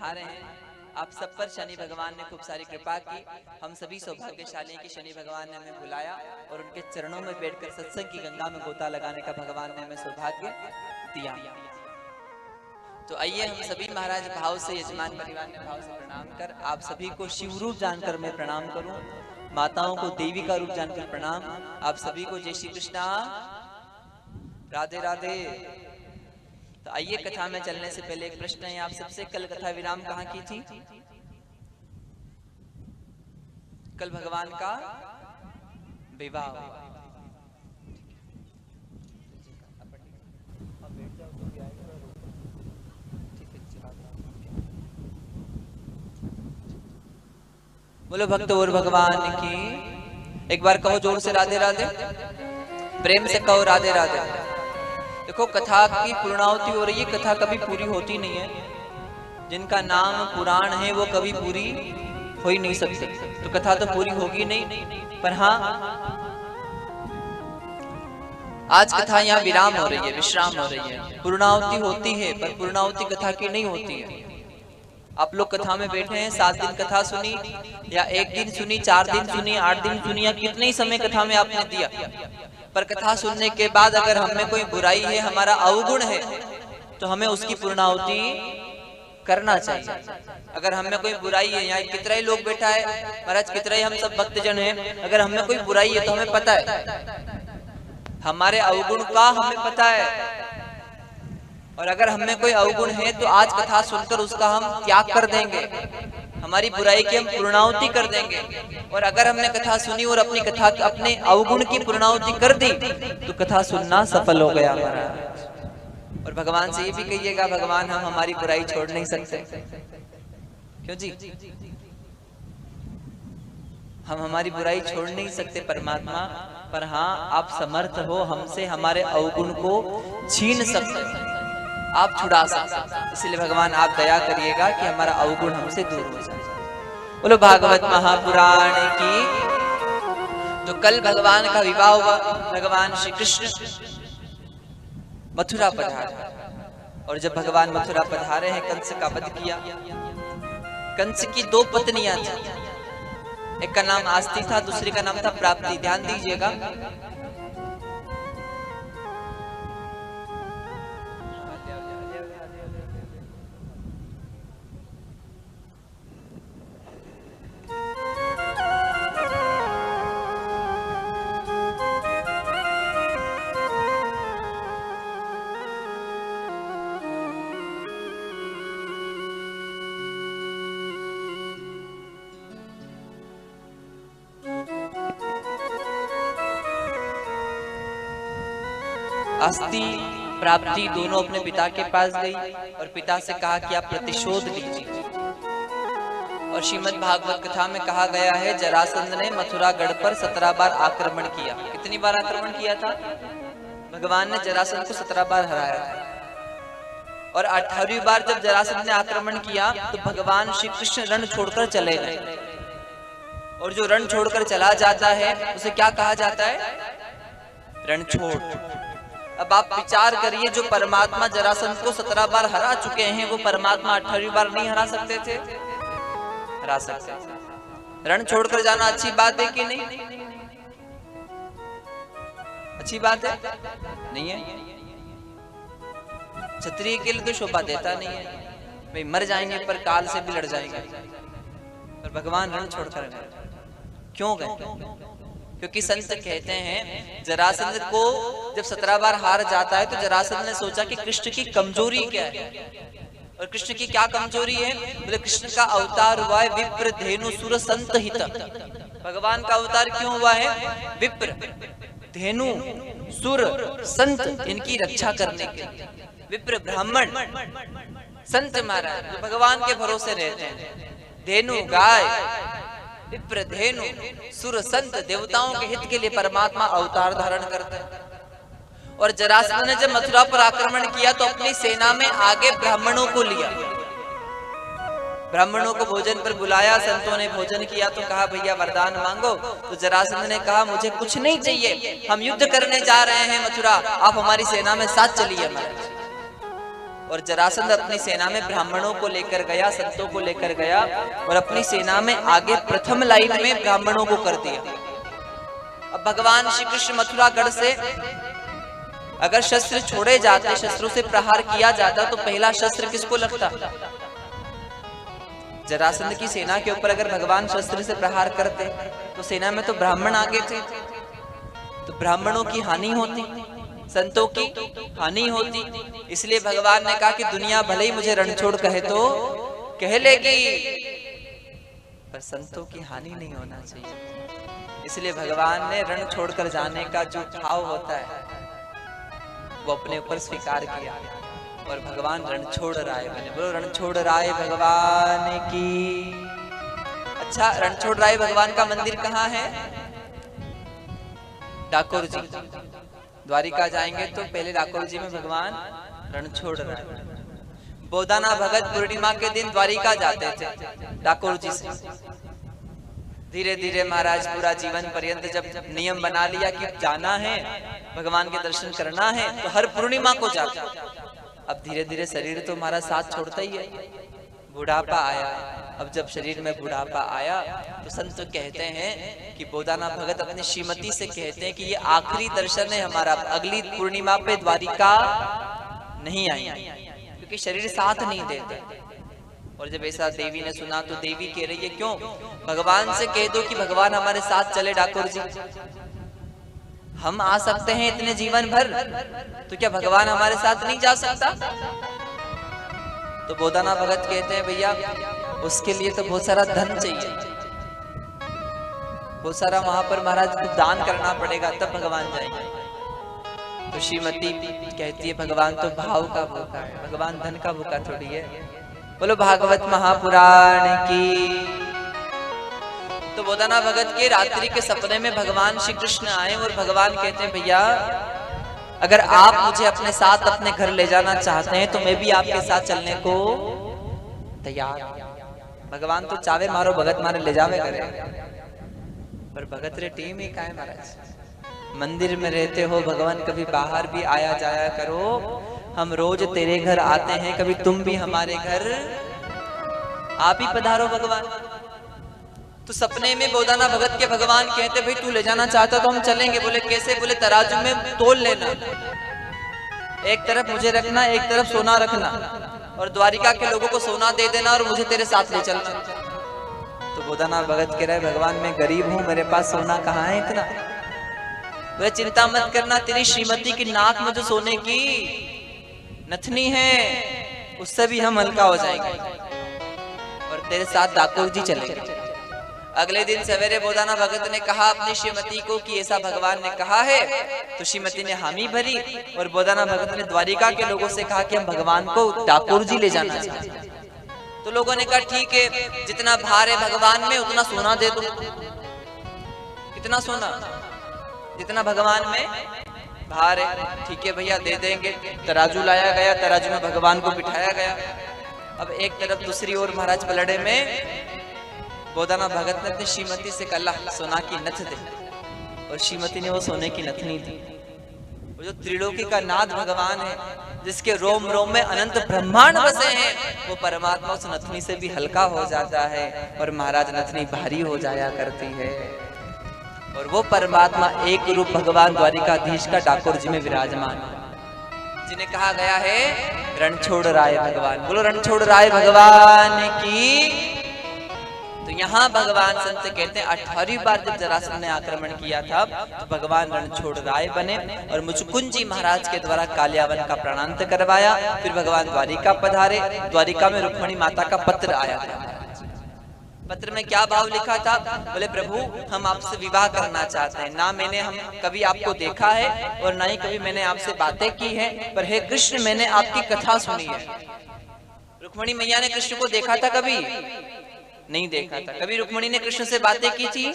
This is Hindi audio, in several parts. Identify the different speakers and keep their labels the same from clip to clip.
Speaker 1: पधारे हैं। आप सब पर शनि भगवान ने खूब सारी कृपा की। हम सभी सौभाग्यशाली हैं कि शनि भगवान ने हमें बुलाया और उनके चरणों में बैठकर सत्संग की गंगा में गोता लगाने का भगवान ने हमें सौभाग्य दिया। तो आइए हम सभी महाराज भाव से, यजमान परिवार ने भाव से प्रणाम कर, आप सभी को शिव रूप जानकर मैं प्रणाम करूं, माताओं को देवी का रूप जानकर प्रणाम। आप सभी को जय श्री कृष्णा, राधे राधे। तो आइए कथा में चलने से पहले एक प्रश्न है आप सबसे, कल कथा विराम कहाँ की थी? कल भगवान का विवाह। बोलो भक्त और भगवान की। एक बार कहो जोर से राधे राधे, प्रेम से कहो राधे राधे। देखो कथा की पूर्णाहुति हो रही है, कथा कभी पूरी होती नहीं है। जिनका नाम पुराण है वो कभी पूरी हो ही नहीं सकती, तो कथा तो पूरी होगी नहीं। पर हाँ, आज कथा यहाँ विराम हो रही है, विश्राम हो रही है। पूर्णाहुति होती है पर पूर्णाहुति कथा की नहीं होती है। आप लोग कथा में बैठे हैं, 7 दिन कथा सुनी या 1 दिन सुनी, 4 दिन सुनी, 8 दिन सुनी, या कितने ही समय कथा में आपने दिया, पर कथा सुनने के बाद अगर हम में कोई बुराई है, हमारा अवगुण है, तो हमें उसकी पूर्णाहुति करना चाहिए। अगर हम में कोई बुराई है, यहाँ कितना ही लोग बैठा है महाराज, कितना ही हम सब भक्तजन हैं, अगर हम में कोई बुराई है तो हमें पता है, हमारे अवगुण का हमें पता है। और अगर हमें कोई अवगुण है तो आज कथा सुनकर उसका हम त्याग कर देंगे, हमारी बुराई की हम पूर्णाहुति कर देंगे। और अगर हमने कथा सुनी और अपनी कथा अपने अवगुण की पूर्णाहुति कर दी तो कथा सुनना सफल हो गया हमारा। और भगवान से ये भी कहिएगा, भगवान हम हमारी बुराई छोड़ नहीं सकते, क्यों जी? हम हमारी बुराई छोड़ नहीं सकते परमात्मा, पर हाँ आप समर्थ हो हमसे हमारे अवगुण को छीन सकते, आप छुड़ा सकते। इसलिए भगवान आप दया करिएगा कि हमारा अवगुण हमसे दूर हो जाए। बोलो भागवत महापुराण की। जो कल भगवान का विवाह हुआ, भगवान श्री कृष्ण मथुरा पधारे, और जब भगवान मथुरा पधारे हैं, कंस का वध किया। कंस की 2 पत्नियां थी, एक का नाम आस्ती था, दूसरी का नाम था प्राप्ति। ध्यान दीजिएगा, आस्ती प्राप्ति दोनों अपने पिता के पास गई और पिता से कहा कि आप प्रतिशोध लीजिए। और श्रीमद् भागवत कथा में कहा गया है, जरासंध ने मथुरागढ़ पर 17 बार आक्रमण किया। कितनी बार आक्रमण किया था? भगवान ने जरासंध को 17 बार हराया था। और 18वीं बार जब जरासंध ने आक्रमण किया तो भगवान श्री कृष्ण रण छोड़कर चले गए। और जो रण छोड़कर चला जाता है उसे क्या कहा जाता है? रणछोड़। अब आप विचार करिए, जो परमात्मा जरासंध को 17 बार हरा चुके हैं, वो परमात्मा 18वीं बार नहीं हरा सकते थे? हरा सकते। रण छोड़कर जाना अच्छी बात है कि नहीं? अच्छी बात है? नहीं है। क्षत्रिय के लिए तो शोभा देता नहीं है, भाई मर जाएंगे पर काल से भी लड़ जाएंगे। पर भगवान रण छोड़कर गए, क्यों गए? क्योंकि संत कहते हैं जरासंध को जब 17 बार हार जाता है तो जरासंध ने सोचा कि कृष्ण की कमजोरी क्या है। और कृष्ण की क्या कमजोरी है? बोले कृष्ण का अवतार हुआ है विप्र धेनु सुर संत हित। भगवान का अवतार क्यों हुआ है? विप्र धेनु सुर संत इनकी रक्षा करने के लिए। विप्र ब्राह्मण, संत महाराज जो भगवान के भरोसे रहते हैं। धेनु गाय, विप्र धेनु सुर संत देवताओं के हित के लिए परमात्मा अवतार धारण करते हैं। और जरासंध ने जब मथुरा पर आक्रमण किया तो अपनी सेना में आगे ब्राह्मणों को लिया, ब्राह्मणों को भोजन पर बुलाया। संतों ने भोजन किया तो कहा भैया वरदान मांगो। तो जरासंध ने कहा मुझे कुछ नहीं चाहिए, हम युद्ध करने जा रहे हैं मथुरा, आप हमारी सेना में साथ चलिए। और जरासंध अपनी सेना में ब्राह्मणों को लेकर गया, संतों को लेकर गया और अपनी सेना में आगे प्रथम लाइन में ब्राह्मणों को कर दिया। अब भगवान श्री कृष्ण मथुरागढ़ से अगर शस्त्र छोड़े जाते, शस्त्रों से प्रहार किया जाता, तो पहला शस्त्र किसको लगता? जरासंध की सेना के ऊपर अगर भगवान शस्त्र से प्रहार करते तो सेना में तो ब्राह्मण आगे थे, तो ब्राह्मणों की हानि होती, संतों की हानि होती। इसलिए भगवान ने कहा कि दुनिया भले ही मुझे रणछोड़ कहे तो कह लेगी, पर संतों की हानि नहीं होना चाहिए। इसलिए भगवान ने रण छोड़कर जाने का जो भाव होता है वो अपने ऊपर स्वीकार किया और भगवान रणछोड़ राय बने। बोलो रणछोड़ राय भगवान की। अच्छा, रणछोड़ राय भगवान का मंदिर कहाँ है? डाकोर जी। द्वारिका जाएंगे तो पहले डाकोर जी में भगवान रणछोड़ राय। बोदाना भगत पूर्णिमा के दिन द्वारिका जाते थे डाकोर जी से। धीरे धीरे महाराज पूरा जीवन पर्यंत जब नियम बना लिया कि जाना है, भगवान के दर्शन करना है, तो हर पूर्णिमा को जाते। अब धीरे धीरे शरीर तो हमारा साथ छोड़ता ही है, बुढ़ापा आया। अब जब शरीर में बुढ़ापा आया तो संत कहते हैं कि बोदाना भगत अपनी श्रीमती से कहते हैं कि ये आखिरी दर्शन है हमारा, अगली पूर्णिमा पे द्वारिका नहीं आई, क्योंकि शरीर साथ नहीं देते। और जब ऐसा देवी ने सुना तो देवी कह रही है, क्यों? भगवान से कह दो कि भगवान हमारे साथ चले डाकोर जी, हम आ सकते हैं इतने जीवन भर, तो क्या भगवान हमारे साथ नहीं जा सकता? तो बोदाना भगत कहते हैं, भैया उसके लिए तो बहुत सारा धन चाहिए, बहुत सारा वहां पर महाराज को दान करना पड़ेगा, तब भगवान जाएंगे। तो श्रीमती कहती है, भगवान तो भाव का भूखा है, भगवान धन का भूखा थोड़ी है। बोलो भागवत महापुराण की। तो बोदाना भगत के रात्रि के सपने में भगवान श्री कृष्ण आए और भगवान कहते हैं, भैया अगर आप मुझे अपने साथ अपने घर ले जाना चाहते हैं तो मैं भी आपके साथ चलने को तैयार। भगवान तो चावे मारो भगत मारे ले जावे करे, पर भगत रे टीम ही का है महाराज। मंदिर में रहते हो भगवान, कभी बाहर भी आया जाया करो, हम रोज तेरे घर आते हैं, कभी तुम भी हमारे घर आप ही पधारो भगवान। तो सपने में बोदाना भगत के भगवान कहते, भाई तू ले जाना चाहता तो हम चलेंगे। बोले कैसे? बोले तराजू में तोल लेना, एक तरफ मुझे रखना, एक तरफ सोना रखना, और द्वारिका के लोगों को सोना दे देना और मुझे तेरे साथ ले चलना। तो बोदाना भगत कह रहे, भगवान मैं गरीब हूं, मेरे पास सोना कहाँ है इतना? बोले चिंता मत करना, तेरी श्रीमती की नाक में जो सोने की नथनी है उससे भी हम हल्का हो जाएंगे और तेरे साथ डाकोर जी चलेंगे। अगले दिन सवेरे बोदाना भगत ने कहा अपनी श्रीमती को कि ऐसा भगवान ने कहा है, तो श्रीमती ने हामी भरी और बोदाना भगत ने द्वारिका के लोगों से कहा कि हम भगवान को डाकोर जी ले जाना चाहते हैं। तो लोगों ने कहा ठीक है, जितना भार है भगवान में उतना सोना दे दो। कितना सोना? जितना भगवान में भार है। ठीक है भैया दे देंगे। तराजू लाया गया, तराजू में भगवान को बिठाया गया। अब एक तरफ दूसरी ओर महाराज पलड़े में बोदाना भगत ने अपनी श्रीमती से कहा सोना की नथ दे, और श्रीमती ने वो सोने की नथनी दी। वो जो त्रिलोकी का नाथ भगवान है, जिसके रोम रोम में अनंत ब्रह्मांड बसे हैं, वो परमात्मा उस नथनी से भी हल्का हो जाता है और महाराज नथनी भारी हो जाया करती है। और वो परमात्मा एक रूप भगवान द्वारिकाधीश का डाकोर जी में विराजमान, जिन्हें कहा गया है रणछोड़ राय भगवान। बोलो रणछोड़ राय भगवान की। तो यहाँ भगवान संत कहते हैं 18वीं बार जब जरासंध ने आक्रमण किया था तो भगवान रणछोड़ राय बने और मुचकुंजी महाराज के द्वारा कालियावन का प्राणांत करवाया। फिर भगवान द्वारिका पधारे। द्वारिका में रुक्मिणी माता का पत्र आया था। पत्र में क्या भाव लिखा था? बोले प्रभु हम आपसे विवाह करना चाहते हैं। ना मैंने हम कभी आपको देखा है और ना ही कभी मैंने आपसे बातें की है, पर हे कृष्ण मैंने आपकी कथा सुनी है। रुक्मिणी मैया ने कृष्ण को देखा था? कभी नहीं देखा था। कभी रुक्मिणी ने कृष्ण से बातें की थी?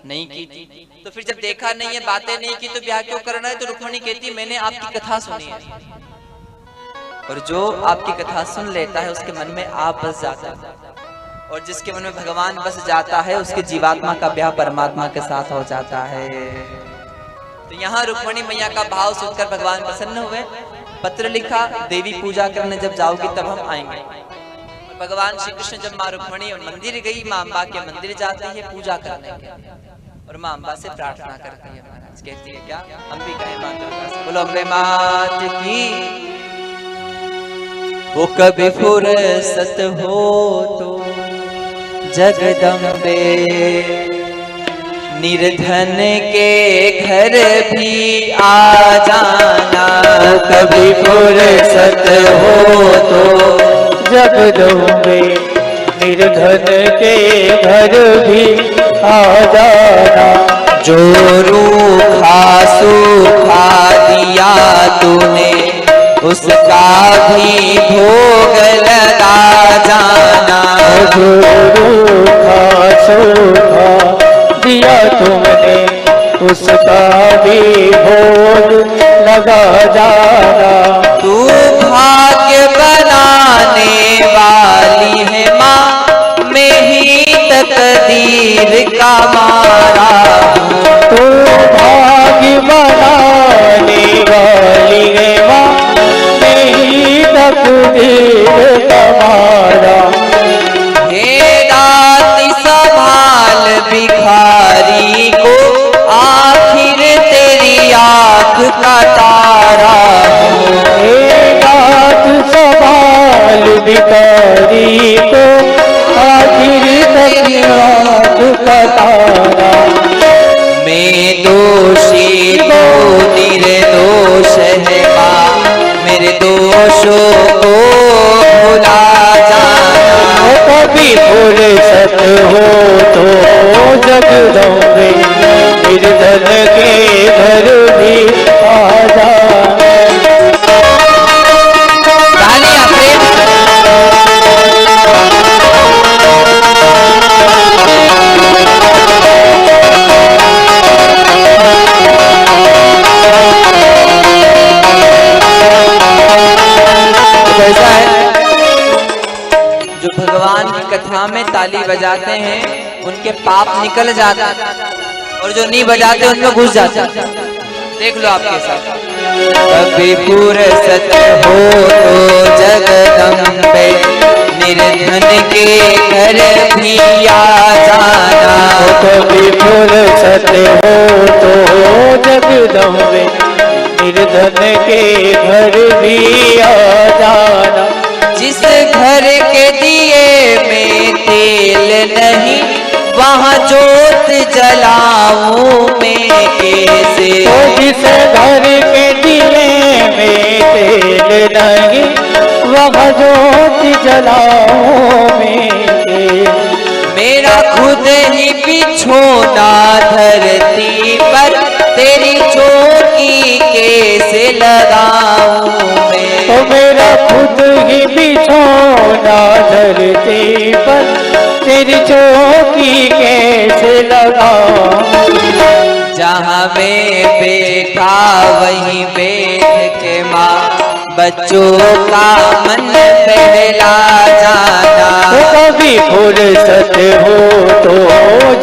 Speaker 1: नहीं की थी। तो फिर जब देखा नहीं है, बातें नहीं की, तो ब्याह क्यों करना है? तो रुक्मिणी कहती है मैंने आपकी कथा सुनी है, और जो आपकी कथा सुन लेता है उसके मन में आप बस जाता है, और जिसके मन में भगवान बस जाता है उसके जीवात्मा का ब्याह परमात्मा के साथ हो जाता है। तो यहाँ रुक्मिणी मैया का भाव सुनकर भगवान प्रसन्न हुए पत्र लिखा, देवी पूजा करने जब जाओगी तब हम आएंगे। भगवान श्री कृष्ण जब माँ रुक्मिणी मंदिर गई, माँ अम्बा के मंदिर जाती है पूजा करने के, और माँ अम्बा से प्रार्थना करती है। महाराज कहती है क्या, हम भी कहें माँ दुर्गा से, बोलो अम्बे मात की। वो कभी फुर्सत हो तो जगदम्बे, निर्धन के घर भी आ जाना।
Speaker 2: कभी फुर्सत हो तो जगदम्बे, निर्धन के घर भी आ जाना।
Speaker 1: जो रूखा सूखा दिया तूने, उसका भी भोग लगा जाना।
Speaker 2: जो रूखा सूखा दिया तुमने, उसका भी भोग लगा जाना।
Speaker 1: तू भाग्य बनाने वाली है माँ, मैं ही तकदीर का मारा हूँ।
Speaker 2: तू भाग्य बनाने वाली है माँ, मैं ही तकदीर का मारा।
Speaker 1: हे दाती संभाल भिखारी को, आखिर तेरी आँख का तारा हूँ।
Speaker 2: हे दात संभाल भिखारी को, आखिर तेरी आँख का तारा।
Speaker 1: मैं दोषी तो निर्दोष है माँ, मेरे दोषों को भुला जाना।
Speaker 2: कभी फुर्सत हो तो जगदम्बे, निर्धन के घर भी आ जाना।
Speaker 1: तालियां प्रेम से। ऐसा है, जो भगवान की कथा में ताली बजाते हैं उनके पाप निकल जाते हैं, और जो नहीं बजाते उनमें घुस जाते हैं। देख लो आपके साथ। कभी फुर्सत हो तो जगदम्बे, निर्धन के घर भी आ जाना।
Speaker 2: कभी फुर्सत हो तो जगदम्बे, निर्धन के घर भी आ जाना।
Speaker 1: जिस घर के दिए में तेल नहीं, वहाँ जोत जलाऊं मैं कैसे।
Speaker 2: तो जिस घर के दिए में तेल नहीं, वह ज्योति जलाऊं मैं।
Speaker 1: मेरा खुद ही बिछोना धरती पर, तेरी चौकी कैसे लगाऊं मैं।
Speaker 2: तो मेरा खुद ही बिछोना धरती पर, तेरी चौकी कैसे लगाऊं।
Speaker 1: जहाँ मैं बैठा वहीं बैठ के माँ, बच्चों का मन बहला जाना।
Speaker 2: तो कभी फुर्सत हो तो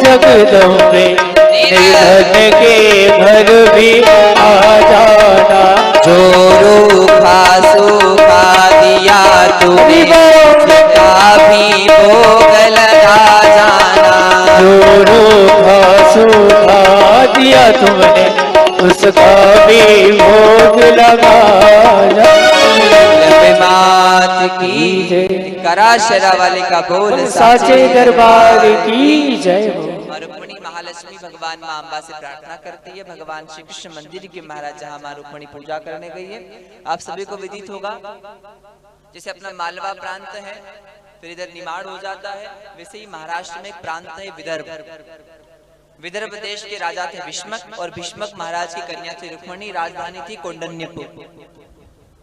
Speaker 2: जगदम्बे, निर्धन के घर भी आ जाना।
Speaker 1: जो रूखा सूखा दिया तूने, उसका भी भोग लगा जाना।
Speaker 2: जो रूखा सूखा दिया तुमने, उसका भी भोग लगा
Speaker 1: अम्बे मात की जय। करा शेरा वाले का बोल
Speaker 2: साचे दरबार की जय हो।
Speaker 1: रुक्मिणी महालक्ष्मी भगवान माँ अम्बा से प्रार्थना करती है। भगवान श्री कृष्ण मंदिर के महाराज जहाँ माँ रुक्मिणी पूजा करने गई है, आप सभी को विदित होगा। जैसे अपना मालवा प्रांत है, फिर इधर निमाड़ हो जाता है, वैसे ही महाराष्ट्र में एक प्रांत है विदर्भ। विदर्भ देश के राजा थे भीष्मक, और भीष्मक महाराज की कन्या थी रुक्मिणी, राजधानी थी कौंडिन्यपुर।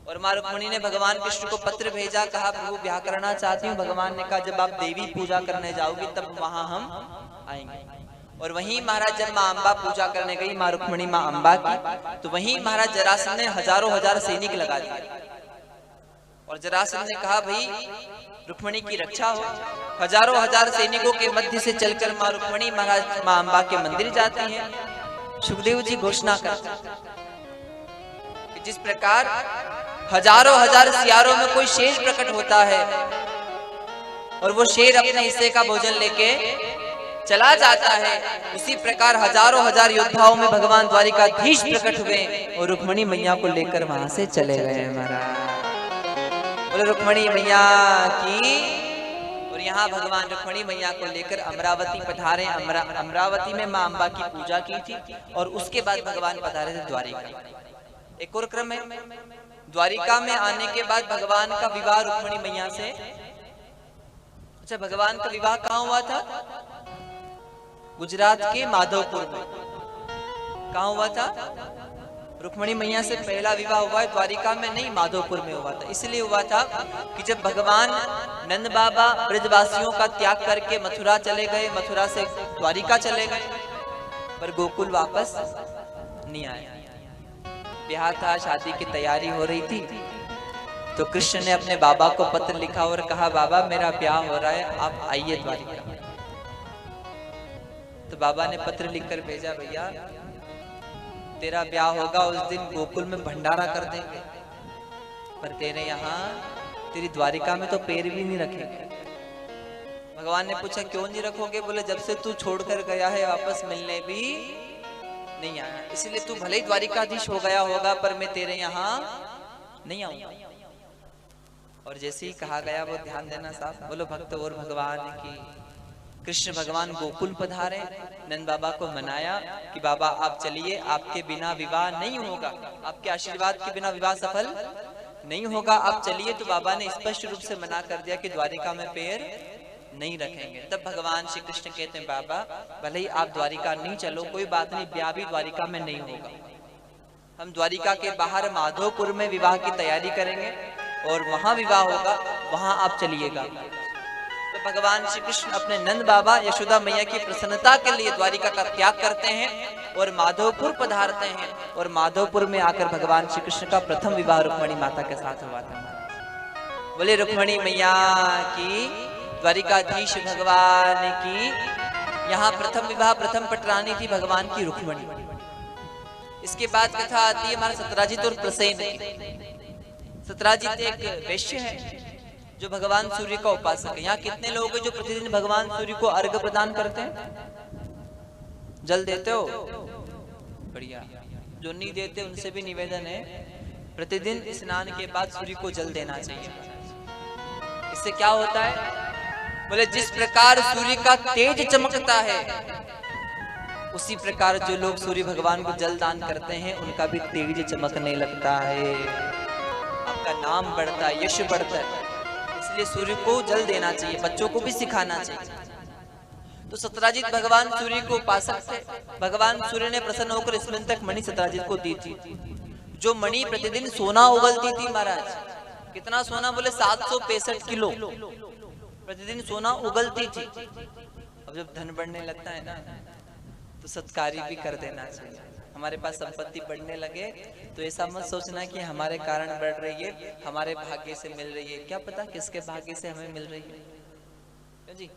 Speaker 1: और माँ रुक्मिणी ने भगवान कृष्ण को पत्र भेजा, कहा प्रभु ब्याह करना चाहती हूँ। भगवान ने कहा जब आप देवी पूजा करने जाओगी तब वहां हम आएंगे। और वहीं महाराज जब माँ अम्बा पूजा करने गई, माँ रुक्मिणी माँ अम्बा की, तो वहीं महाराज जरासंध ने हजारों हजार सैनिक लगा दिए। और जरासंध ने कहा भाई रुक्मिणी की रक्षा हो। हजारों हजार सैनिकों के मध्य से चलकर माँ रुक्मिणी महाराज माँ अम्बा के मंदिर जाती हैं। सुखदेव जी घोषणा करते हैं कि जिस प्रकार हजारों हजार सियारों में कोई शेर प्रकट होता है और वो शेर अपने हिस्से का भोजन लेके चला जाता है। उसी प्रकार हजारों हजार योद्धाओं में भगवान द्वारिकाधीश प्रकट हुए और रुक्मणी मैया को लेकर वहां से चले गए महाराज। बोले रुक्मणी मैया की। और यहाँ भगवान रुक्मणी मैया को लेकर अमरावती पधारे। अमरावती में मां अम्बा की पूजा की थी और उसके बाद भगवान पधारे थे द्वारिका। एक और क्रम है, द्वारिका में आने के बाद भगवान का विवाह रुक्मणी मैया से। अच्छा, भगवान का विवाह कहाँ हुआ था? गुजरात के माधवपुर में। कहाँ हुआ था? रुक्मणी मैया से पहला विवाह हुआ है द्वारिका में नहीं, माधवपुर में हुआ था। इसलिए हुआ था कि जब भगवान नंद बाबा ब्रजवासियों का त्याग करके मथुरा चले गए, मथुरा से द्वारिका चले गए, पर गोकुल वापस नहीं आए। ब्याह था, शादी की तैयारी हो रही थी, तो कृष्ण ने अपने बाबा को पत्र लिखा और कहा बाबा मेरा ब्याह हो रहा है, आप आइए द्वारिका। तो बाबा ने पत्र लिखकर भेजा, भैया तेरा ब्याह होगा उस दिन गोकुल में भंडारा कर देंगे, पर तेरे यहाँ तेरी द्वारिका में तो पैर भी नहीं रखेंगे। भगवान ने पूछा क्यों नहीं रखोगे? बोले जब से तू छोड़कर गया है वापस मिलने भी नहीं आया, इसलिए तू भले ही द्वारिकाधीश हो गया होगा पर मैं तेरे यहाँ नहीं आऊंगा। और जैसे ही कहा गया वो ध्यान देना साहब, बोलो भक्त और भगवान की। कृष्ण भगवान गोकुल पधारे, नंद बाबा को मनाया कि बाबा आप चलिए, आपके बिना विवाह नहीं होगा, आपके आशीर्वाद के बिना विवाह सफल नहीं होगा, आप चलिए। तो बाबा ने स्पष्ट रूप से मना कर दिया कि द्वारिका में पैर नहीं रखेंगे। तब भगवान श्री कृष्ण कहते हैं बाबा भले ही आप द्वारिका नहीं चलो, कोई बात नहीं, ब्याह भी द्वारिका में नहीं होगा, हम द्वारिका के बाहर माधवपुर में विवाह की तैयारी करेंगे और वहां विवाह होगा, वहां आप चलिएगा। तो भगवान श्री कृष्ण अपने नंद बाबा यशोदा मैया की प्रसन्नता के लिए द्वारिका का त्याग करते हैं और माधवपुर पधारते हैं। और माधवपुर में आकर भगवान श्री कृष्ण का प्रथम विवाह रुक्मणी माता के साथ हुआ था। बोले रुक्मणी मैया की, द्वारिकाधीश भगवान की। यहाँ प्रथम विवाह, प्रथम पटरानी थी भगवान की रुक्मणी। इसके बाद कथा आती है हमारा सत्राजित और प्रसेन की। सत्राजित एक वैश्य है जो भगवान सूर्य का उपासक है। यहाँ कितने लोग हैं जो प्रतिदिन भगवान सूर्य को अर्घ्य प्रदान करते हैं? जल देते हो? बढ़िया। जो नहीं देते उनसे भी निवेदन है प्रतिदिन स्नान के बाद सूर्य को जल देना चाहिए। इससे क्या होता है? बोले जिस प्रकार सूर्य का तेज चमकता है उसी प्रकार जो लोग सूर्य भगवान को जल दान करते हैं उनका भी तेज चमकने लगता है, आपका नाम बढ़ता है, यश बढ़ता है। इसलिए सूर्य को जल देना चाहिए, बच्चों को भी सिखाना चाहिए। तो सत्राजित भगवान सूर्य को उपासक थे। भगवान सूर्य ने प्रसन्न होकर स्मृतक मणि सत्राजित को दी थी, जो मणि प्रतिदिन सोना उगलती थी महाराज। कितना सोना? बोले 765 किलो प्रतिदिन सोना उगलती थी। अब जब धन बढ़ने लगता है ना तो सत्कारी भी कर देना चाहिए। हमारे पास संपत्ति बढ़ने लगे तो ऐसा मत सोचना कि हमारे कारण बढ़ रही है, हमारे भाग्य से मिल रही है। क्या पता किसके भाग्य से हमें मिल रही है जी।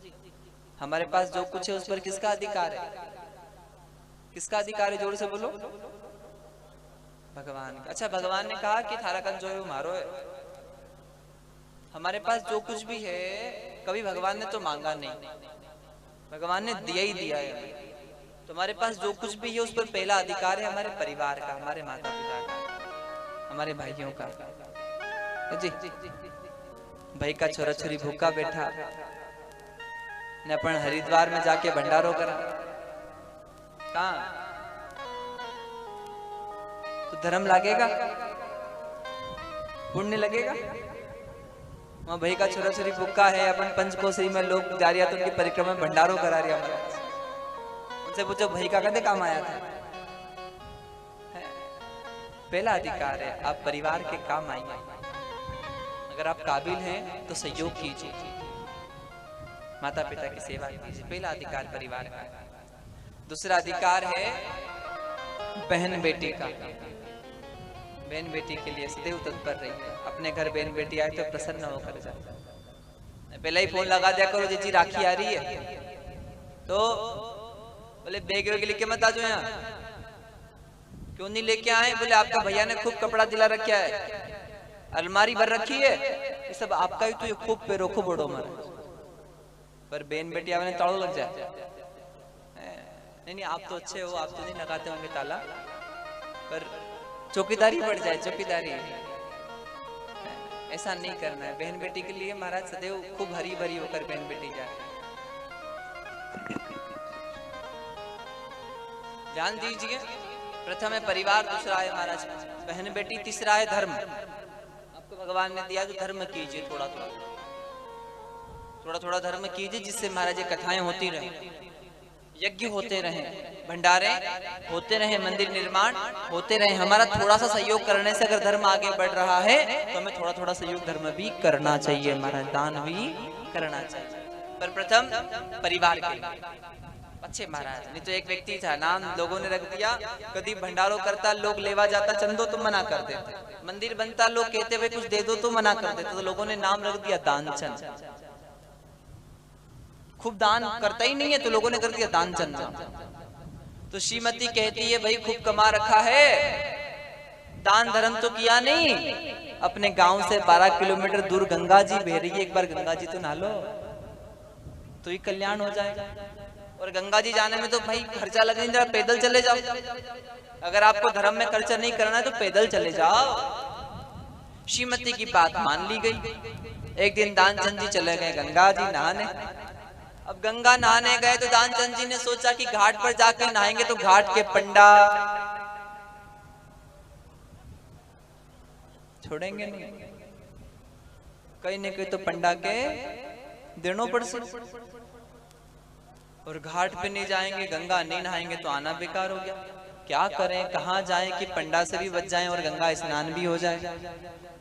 Speaker 1: हमारे पास जो कुछ है उस पर किसका अधिकार है? किसका अधिकार है? जोर से बोलो। भगवान का। अच्छा, भगवान ने कहा कि थारा कंजो है वो मारो है। हमारे पास जो कुछ भी है कभी भगवान ने तो मांगा नहीं, भगवान ने दिया ही दिया है। तो हमारे पास जो कुछ भी है उस पर पहला अधिकार है हमारे परिवार का, हमारे माता पिता का, हमारे भाइयों का जी। भाई का छोरा छोरी भूखा बैठा ने अपन हरिद्वार में जाके भंडारो करा, कहाँ तो धर्म लगेगा, पुण्य लगेगा? वहां भाई का छोरा छोरी भूखा है, अपन पंचकोशी में लोग जा रहा तो उनकी परिक्रमा में भंडारो करा रहा है। उनसे पूछो भाई का कदे काम आया था? पहला अधिकार है आप परिवार के काम आइए। अगर आप काबिल हैं तो सहयोग कीजिए, माता पिता की सेवा कीजिए। पहला अधिकार परिवार का। दूसरा अधिकार है बहन बेटी का। बहन बेटी के लिए सदैव तत्पर रहिए। अपने घर बहन बेटी आए तो प्रसन्न होकर जाए। पहले ही फोन लगा दिया करो, जी राखी आ रही है तो बोले बैग वैग लेके मत आ जाओ। यहाँ क्यों नहीं लेके आए? बोले आपका भैया ने खूब कपड़ा दिला रखा है। अलमारी भर रखी है, ये सब आपका ही तो ये खूब पे रोको बड़ो महाराज, पर बेन बेटी आपने ताड़ो लग जाए। नहीं नहीं, आप तो अच्छे हो, आप तो नहीं लगाते होंगे ताला, पर चौकीदारी बढ़ जाए, चौकीदारी। ऐसा नहीं करना है। बहन बेटी के लिए महाराज सदैव खूब हरी भरी होकर बहन बेटी जाए। ध्यान दीजिए, प्रथम है परिवार, दूसरा है महाराज बहन बेटी, तीसरा है धर्म। आपको भगवान ने दिया जो धर्म कीजिए, थोड़ा थोड़ा धर्म कीजिए, जिससे महाराज ये कथाएं होती रहे, यज्ञ होते रहे, भंडारे होते रहे, मंदिर निर्माण होते रहे। हमारा थोड़ा सा सहयोग करने से अगर धर्म आगे बढ़ रहा है तो हमें थोड़ा थोड़ा सहयोग धर्म भी करना चाहिए महाराज, दान भी करना चाहिए। पर प्रथम परिवार के लिए अच्छे महाराज। नहीं तो एक व्यक्ति था, नाम लोगों ने रख दिया, कभी भंडारो करता, लोग लेवा जाता चंदो तो मना कर देते, मंदिर बनता, लोग कहते हुए कुछ दे दो तो मना कर देते, तो लोगों ने नाम रख दिया दानचंद। खूब दान करता ही नहीं है तो लोगों ने कर दिया दानचंद। तो श्रीमती कहती है भाई खूब कमा रखा है, दान धर्म तो किया नहीं, अपने गांव से 12 किलोमीटर दूर गंगा जी बह रही है, एक बार गंगा जी तो नहा लो तो ही कल्याण हो जाएगा। और गंगा जी जाने में तो भाई खर्चा लगे, जरा पैदल चले जाओ, अगर आपको धर्म में खर्चा नहीं करना है तो पैदल चले जाओ। श्रीमती की बात मान ली गई। एक दिन दानचंद जी चले गए गंगा जी नहाने। अब गंगा नहाने गए तो दानचंद जी ने सोचा कि घाट पर जाकर नहाएंगे तो घाट के पंडा छोड़ेंगे नहीं, कहीं न कहीं तो पंडा के देनों पड़ से, और घाट पे नहीं जाएंगे, गंगा नहीं नहाएंगे तो आना बेकार हो गया। क्या करें, कहाँ जाएं कि पंडा से भी बच जाएं और गंगा स्नान भी हो जाए।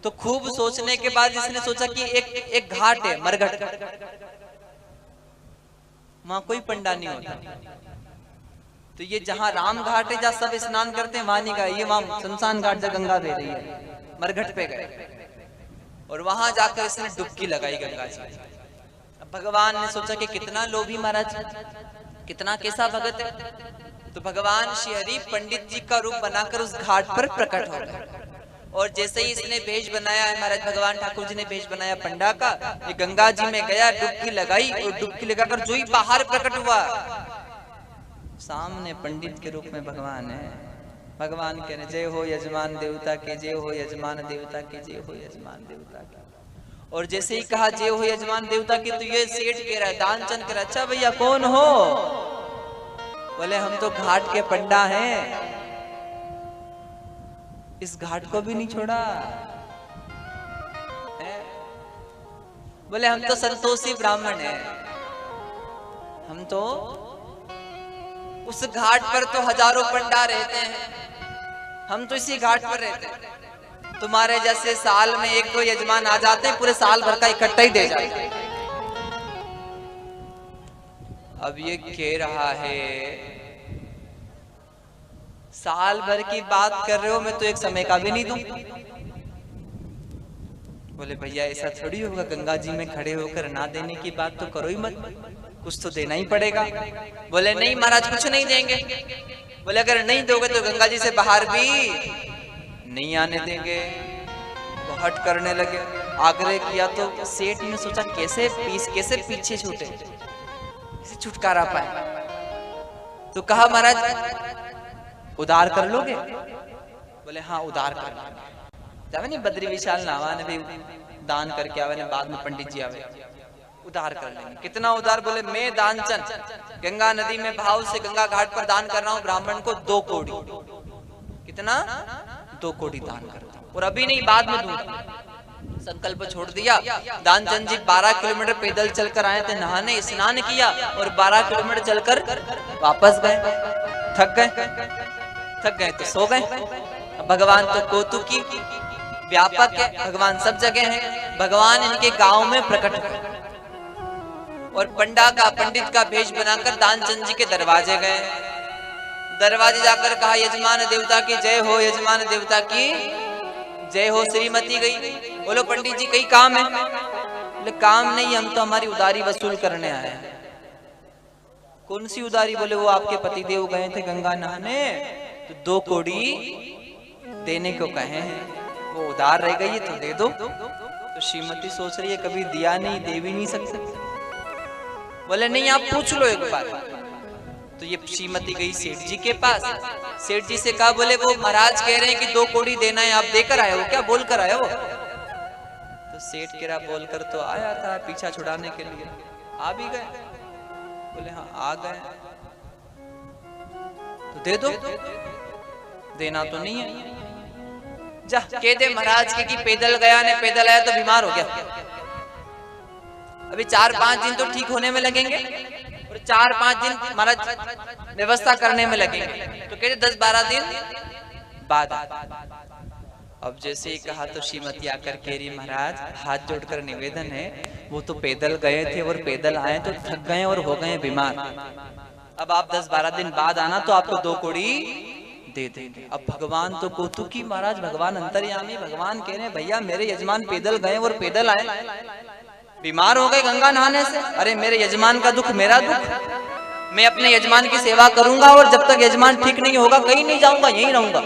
Speaker 1: तो खूब सोचने के बाद इसने सोचा कि एक घाट है मरघट, वहां कोई पंडा नहीं होता, तो ये जहां राम घाट है जहां सब स्नान करते हैं वहां नहीं गए, ये वहां शमशान घाट जहां गंगा बह रही है, मरघट पे गए और वहां जाकर इसने डुबकी लगाई गंगा जी। अब भगवान ने सोचा कि कितना लोभी महाराज, कितना कैसा भगत है। तो भगवान श्री हरि पंडित जी का रूप बनाकर उस घाट पर प्रकट हो गए, और जैसे ही इसने भेष बनाया है महाराज, भगवान ठाकुर जी ने भेष बनाया पंडा का, ये गंगा जी में गया, डुबकी लगाई, और डुबकी लगाकर जो ही बाहर प्रकट हुआ, सामने पंडित के रूप में भगवान है। भगवान कह रहे जय हो यजमान देवता के, जय हो यजमान देवता के, जय हो यजमान देवता के। और जैसे ही कहा जय हो यजमान देवता के, तो ये सेठ कह रहा है, दानचंद कह रहा है, अच्छा भैया कौन हो? बोले हम तो घाट के पंडा हैं, इस घाट को भी नहीं छोड़ा है? बोले हम तो संतोषी ब्राह्मण हैं, हम तो उस घाट पर तो हजारों पंडा रहते हैं, हम तो इसी घाट पर रहते हैं। तुम्हारे जैसे साल में एक दो यजमान आ जाते हैं, पूरे साल भर का इकट्ठा ही दे जाते हैं। अब ये कह रहा है साल भर की बात कर रहे हो, मैं तो एक समय का भी नहीं दूं। बोले भैया ऐसा थोड़ी होगा, गंगा जी में खड़े होकर ना देने की बात तो करो ही मत, कुछ तो देना ही पड़ेगा। बोले नहीं महाराज कुछ नहीं देंगे। बोले अगर नहीं दोगे तो गंगा जी से बाहर भी नहीं आने देंगे। तो हट करने लगे, आग्रह किया तो सेठ ने सोचा कैसे पीछे छूटे, कैसे छुटकारा पाए। तो कहा महाराज उधार कर लोगे? बोले हाँ उधार कर लोगे। जावे नहीं बद्री विशाल नावा ने भी दान करके आवे ने, बाद में पंडित जी आवे, उधार कर लेंगे। कितना उधार? बोले मैं दानचंद गंगा नदी में भाव से गंगा घाट पर दान कर रहा हूँ ब्राह्मण को 2 कौड़ी। कितना? 2 कौड़ी दान करता हूँ, और अभी नहीं बाद में दूंगा। संकल्प छोड़ दिया। दानचंद जी 12 किलोमीटर पैदल चलकर आए थे, नहाने स्नान किया और 12 किलोमीटर चलकर वापस गए। थक गए तो सो गए। भगवान तो कौतुकी व्यापक है, भगवान सब जगह है। भगवान इनके गांव में प्रकट हुए और पंडित का भेष बनाकर दानचंद जी के दरवाजे गए। दरवाजे जाकर कहा यजमान देवता की जय हो, यजमान देवता की जय हो। श्रीमती गई, बोलो पंडित जी कई काम है? बोले काम नहीं, हम तो हमारी उधारी वसूल करने आए हैं। कौन सी उधारी? बोले वो आपके पतिदेव गए थे गंगा नहाने तो 2 कौड़ी देने को कहे हैं, वो उधार रह गई है तो दे दो। तो श्रीमती सोच रही है कभी दिया नहीं, दे भी नहीं सकते। बोले नहीं आप पूछ लो एक बार। तो ये श्रीमती गई सेठ जी के पास, सेठ जी से कहा, बोले वो महाराज कह रहे हैं कि 2 कौड़ी देना है, आप देकर आए हो क्या, बोल कर आए हो? तो सेठ कह रहा बोलकर तो आया था पीछा छुड़ाने के लिए, आ भी गए। बोले हाँ आ गए, तो दे दो, देना तो नहीं है। जा कह दे महाराज के कि पैदल गया ने पैदल आया तो बीमार हो गया, अभी 4-5 दिन तो ठीक होने में लगेंगे और 4-5 दिन महाराज व्यवस्था करने में लगेंगे। तो कहते 10-12 दिन बाद। अब जैसे ही कहा तो श्रीमती आकर कह रही महाराज हाथ जोड़कर निवेदन है, वो तो पैदल गए थे और पैदल आए तो थक गए और हो गए बीमार, अब आप 10-12 दिन बाद आना तो आपको 2 कौड़ी दे देंगे। अब भगवान तो कौतुकी महाराज, भगवान अंतर्यामी, भगवान कह रहे हैं भैया मेरे यजमान पैदल गए और पैदल आए, बीमार हो गए गंगा नहाने से, अरे मेरे यजमान का दुख मेरा दुख, मैं अपने यजमान की सेवा करूंगा और जब तक यजमान ठीक नहीं होगा कहीं नहीं जाऊंगा, यहीं रहूंगा।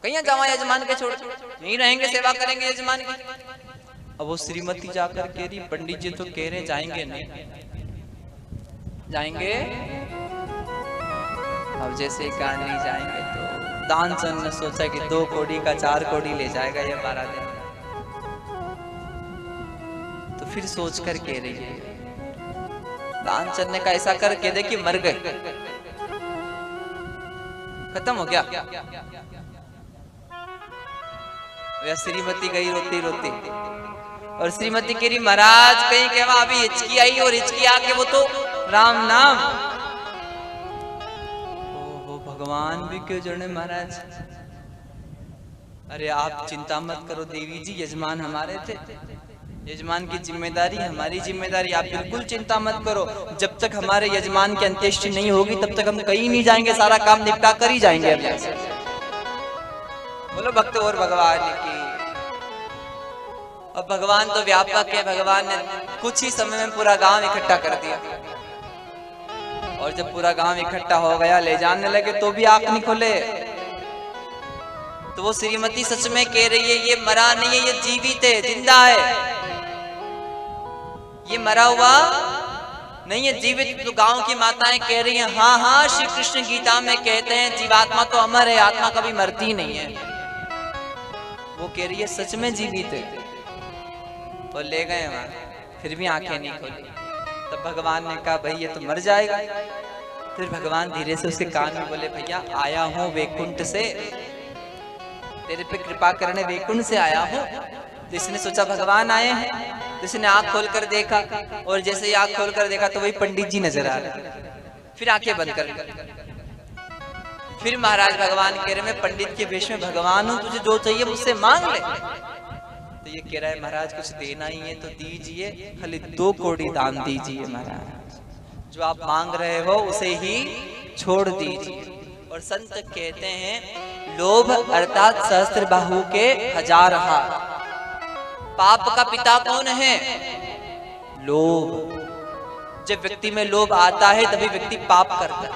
Speaker 1: कहीं जावा यजमान के छोड़, यहीं रहेंगे, सेवा करेंगे यजमान की। अब वो श्रीमती जाकर कह रही पंडित जी तो कह रहे जाएंगे नहीं, जाएंगे। अब जैसे कहा नहीं जाएंगे तो दानचंद ने सोचा कि 2 कौड़ी का 4 कौड़ी ले जाएगा ये 12 दिन। तो फिर सोच कर कह रही है, दानचंद ने कहा ऐसा कर कह दे कि मर गए, खत्म हो गया। वह श्रीमती गई रोती रोती, और श्रीमती कह रही महाराज कहीं कहवा अभी हिचकी आई और हिचकी आके वो तो राम नाम। ओ भगवान भी क्यों जुड़े महाराज, अरे आप चिंता मत करो देवी जी, यजमान हमारे थे, यजमान की जिम्मेदारी हमारी जिम्मेदारी, आप बिल्कुल चिंता मत करो, जब तक हमारे यजमान की अंत्येष्टि नहीं होगी तब तक हम कहीं नहीं जाएंगे, सारा काम निपटा कर ही जाएंगे। बोलो भक्त और भगवान की। अब भगवान तो व्यापक है, भगवान ने कुछ ही समय में पूरा गांव इकट्ठा कर दिया, और जब पूरा गांव इकट्ठा हो गया ले जाने लगे तो भी आंख नहीं खोले। तो वो श्रीमती सच में कह रही है ये मरा नहीं है, ये जीवित है, जिंदा है, ये मरा हुआ नहीं है, जीवित। तो गांव की माताएं कह रही हैं हाँ हाँ श्री कृष्ण गीता में कहते हैं जीवात्मा तो अमर है, आत्मा कभी मरती नहीं है। वो कह रही है सच में जीवित है। तो ले गए वहां, फिर भी आंखें नहीं खोली। तब भगवान ने कहा भाई ये तो मर जाएगा। फिर भगवान धीरे से उसके कान में बोले भैया आया हूं वैकुंठ से, तेरे पे कृपा करने वैकुंठ से आया हूं। तो इसने सोचा भगवान आए हैं, तो इसने आंख खोलकर देखा, और जैसे ही आंख खोलकर देखा तो वही पंडित जी नजर आ रहे। फिर आंखें बंद कर ली। फिर महाराज भगवान कह रहे मैं पंडित के वेश में भगवान हूं, तुझे जो चाहिए मुझसे मांग ले। तो ये कह रहा है महाराज कुछ देना ही है तो दीजिए, खाली 2 कौड़ी दान दीजिए महाराज, जो आप मांग रहे हो उसे ही छोड़ दीजिए। और संत कहते हैं लोभ अर्थात सहस्त्र बाहु के 1000 हाथ। पाप का पिता कौन है? लोभ। जब व्यक्ति में लोभ आता है तभी व्यक्ति पाप करता है,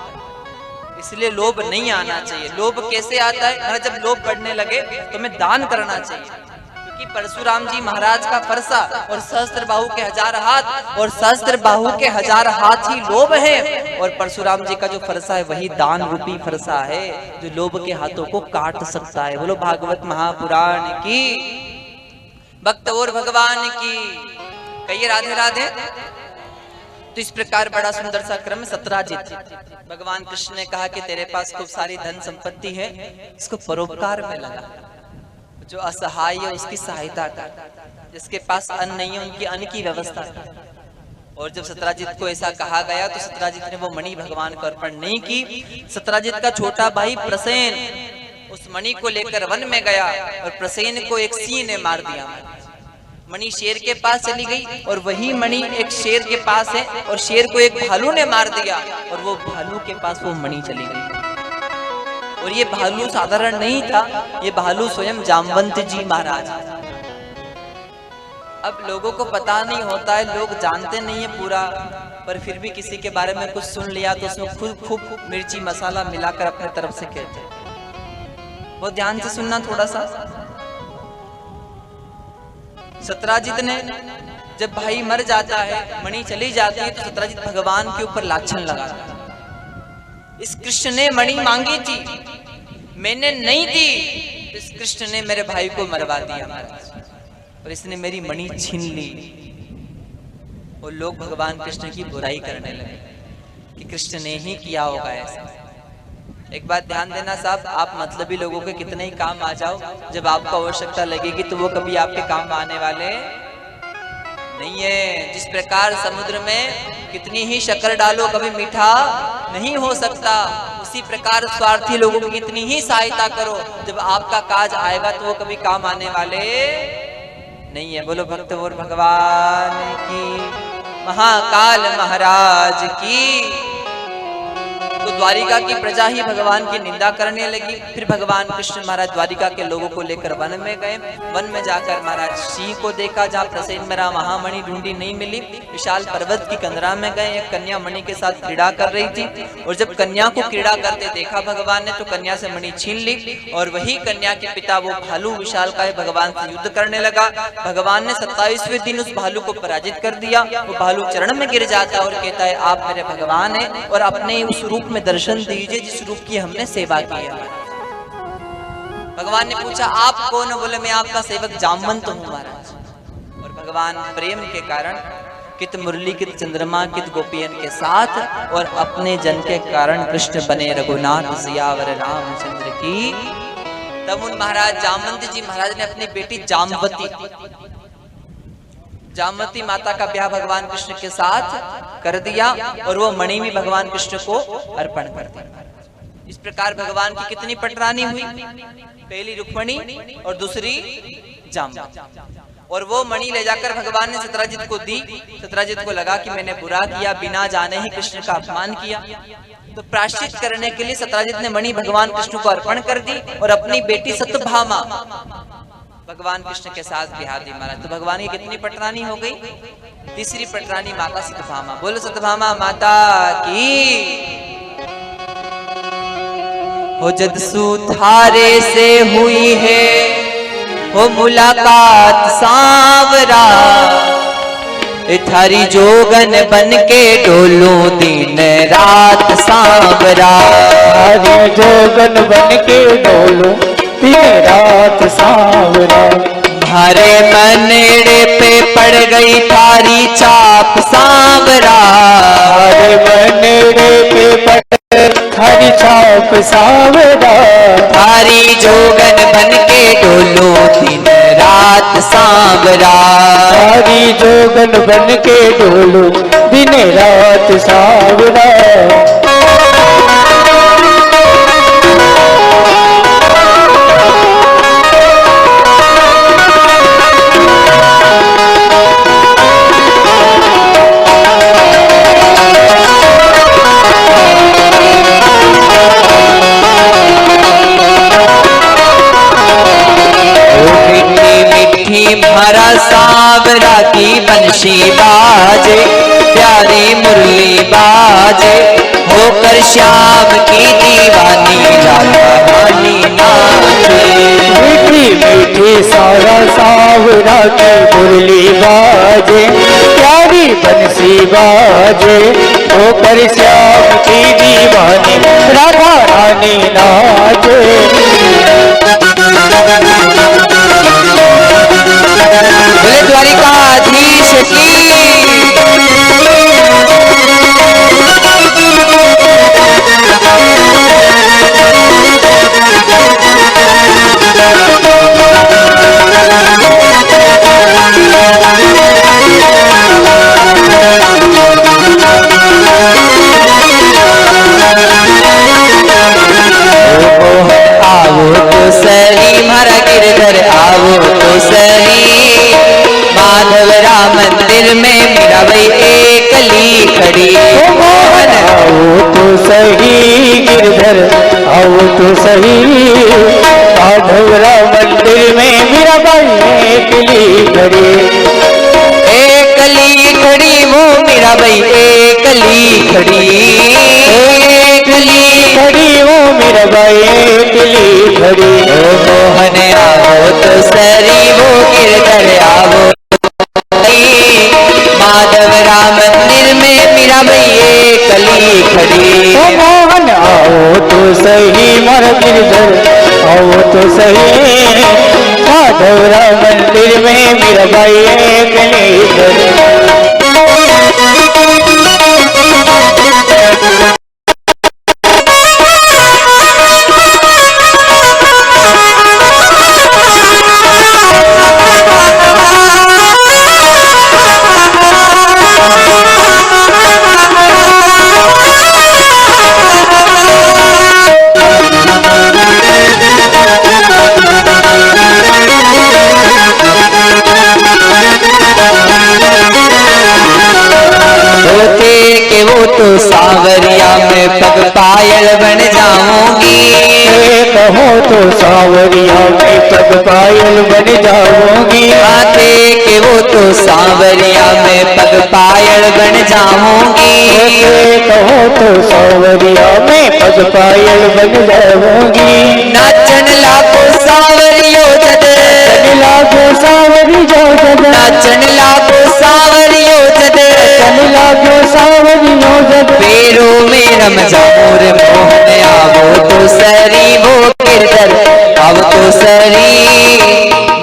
Speaker 1: इसलिए लोभ नहीं आना चाहिए। लोभ कैसे आता है? जब लोभ बढ़ने लगे तो हमें दान करना चाहिए, क्योंकि परशुराम जी महाराज का फरसा और सहस्त्र बाहु के 1000 हाथ, और सहस्त्र बाहु के 1000 हाथ ही लोभ है, और परशुराम जी का जो फरसा है वही दान रूपी फरसा है जो लोभ के हाथों को काट सकता है। बोलो भागवत महापुराण की, भक्त और भगवान की। कहिए राधे राधे। तो इस प्रकार बड़ा सुंदर सा क्रम सत्राजित। भगवान कृष्ण ने कहा कि तेरे पास खूब सारी धन संपत्ति है, इसको परोपकार में लगा, जो असहाय है उसकी सहायता कर, जिसके पास अन्न नहीं है उनकी अन्न की व्यवस्था कर। और जब सत्राजित को ऐसा कहा गया तो सत्राजित ने वो मणि भगवान को अर्पण नहीं की। सत्राजित का छोटा भाई प्रसेन उस मणि को लेकर वन में गया, और प्रसेन को एक सिंह ने मार दिया। मणि शेर के पास चली गई, और वही मणि एक शेर के पास है, और शेर को एक भालू ने मार दिया, और वो भालू के पास वो मणि चली गई। और ये भालू साधारण नहीं था, ये भालू स्वयं जामवंत जी महाराज। अब लोगों को पता नहीं होता है, लोग जानते नहीं है पूरा, पर फिर भी किसी के बारे में कुछ सुन लिया तो उसमें खूब मिर्ची मसाला मिलाकर अपने तरफ से कहते हैं। वो ध्यान से सुनना थोड़ा सा। सत्राजित ने जब भाई मर जाता है, मणि चली जाती है, तो सत्राजित भगवान के ऊपर लाछन लगाता है। इस कृष्ण ने मणि मांगी थी, मैंने नहीं दी, इस कृष्ण ने मेरे भाई को मरवा दिया महाराज, और इसने मेरी मणि छीन ली। और लोग भगवान कृष्ण की बुराई करने लगे कि कृष्ण ने ही किया होगा ऐसा। एक बात ध्यान देना साहब, आप मतलबी लोगों के कितने ही काम आ जाओ, जब आपको आवश्यकता लगेगी तो वो कभी आपके काम आने वाले नहीं है। जिस प्रकार समुद्र में कितनी ही शक्कर डालो कभी मीठा नहीं हो सकता, उसी प्रकार स्वार्थी लोगों की कितनी ही सहायता करो, जब आपका काज आएगा तो वो कभी काम आने वाले नहीं है। बोलो भक्त और भगवान की, महाकाल महाराज की। तो द्वारिका की प्रजा ही भगवान की निंदा करने लगी। फिर भगवान कृष्ण महाराज द्वारिका के लोगों को लेकर वन में गए। वन में जाकर महाराज सिंह को देखा, जहाँ प्रसेन मेरा महामणि ढूंढी नहीं मिली। विशाल पर्वत की कंदरा में गए, एक कन्या मणि के साथ क्रीड़ा कर रही थी, और जब कन्या को क्रीड़ा करते देखा भगवान ने, तो कन्या से मणि छीन ली, और वही कन्या के पिता वो भालू विशाल का भगवान से युद्ध करने लगा। भगवान ने 27वें दिन उस भालू को पराजित कर दिया। वो भालू चरण में गिर जाता है और कहता है, आप मेरे भगवान हैं, और अपने उस रूप में दर्शन दीजिए जिस रूप की हमने सेवा की है। भगवान ने पूछा, आप कौन? बोले, मैं आपका सेवक जामवंत हूँ महाराज। और भगवान प्रेम के कारण कित मुरली कित चंद्रमा कित गोपियन के साथ और अपने जन के कारण कृष्ण बने रघुनाथ सियावर रामचंद्र की। तब उन महाराज जामवंत जी महाराज ने अपनी बेटी जामवती माता का ब्याह भगवान कृष्ण के साथ कर दिया, और वो मणि भी भगवान कृष्ण को अर्पण कर दिया। इस प्रकार भगवान की कितनी पटरानी हुई, पहली रुक्मणी और दूसरी जामवती। और वो मणि ले जाकर भगवान ने सत्राजित को दी। सत्राजित को लगा कि मैंने बुरा किया, बिना जाने ही कृष्ण का अपमान किया। तो प्रायश्चित करने के लिए सत्राजित ने मणि भगवान कृष्ण को अर्पण कर दी, और अपनी बेटी सत्यभामा भगवान कृष्ण के साथ ब्याह दी महाराज। तो भगवान की कितनी पटरानी हो गई? तीसरी पटरानी माता सत्यभामा। बोलो सत्यभामा माता की। हो जदसु थारे से हुई है हो मुलाकात सांवरा, थारी जोगन बन के डोलो दिन रात सांवरा।
Speaker 2: थारी जोगन बन के डोलो दिन रात सांवरा।
Speaker 1: हरे मनेड़े पे पड़ गई थारी चाप सांवरा।
Speaker 2: हरे मनेड़े पे पड़ थारी चाप सांवरा।
Speaker 1: थारी जोगन बन के डोलो दिन रात सांवरा।
Speaker 2: थारी जोगन बन के डोलो दिन रात सांवरा।
Speaker 1: हरा सांवरा की बंशी बाजे, प्यारी मुरली बाजे, होकर श्याम की दीवानी राधा रानी नाचे।
Speaker 2: मीठी मीठी सारा सांवरा की मुरली बाजे, प्यारी बंसी बाजे, होकर श्याम की दीवानी राधा रानी नाचे।
Speaker 1: बोले द्वारिकाधीश की। आओ तो सही मारा गिरधर, आओ तो सही माधव राम मंदिर में मीराबाई एकली खड़ी।
Speaker 2: मोहन आओ तो सही गिरधर, आओ तो सही माधव राम मंदिर में मीराबाई एकली खड़ी।
Speaker 1: एकली खड़ी वो मीराबाई एकली खड़ी। एकली
Speaker 2: खड़ी वो मीराबाई अकेली खड़ी।
Speaker 1: ओ मोहन आवो तो सरी वो गिरधर आवो, माधव राम मंदिर में मीराबाई कली खड़ी।
Speaker 2: ओ मोहन आओ तो सही मोर गिरधर आओ तो सही, माधव राम मंदिर में मीराबाई कली खड़ी।
Speaker 1: तो सावरिया में पग पायल बन जाऊंगी,
Speaker 2: कहो तो सावरिया में पग पायल बन जाऊंगी।
Speaker 1: आते के वो तो सावरिया में पग पायल बन जाऊंगी,
Speaker 2: कहो तो सावरिया में पग पायल बन जाऊंगी।
Speaker 1: नाचन लाखो सावरियो जद,
Speaker 2: लाखो सावरी जो जद,
Speaker 1: नाचन लाखो सावरियो जद,
Speaker 2: लाखो सावरियो जद,
Speaker 1: पैरों में रम जाऊं रे मोहन आवो तो सरी वो गिरधर आवो तो सरी,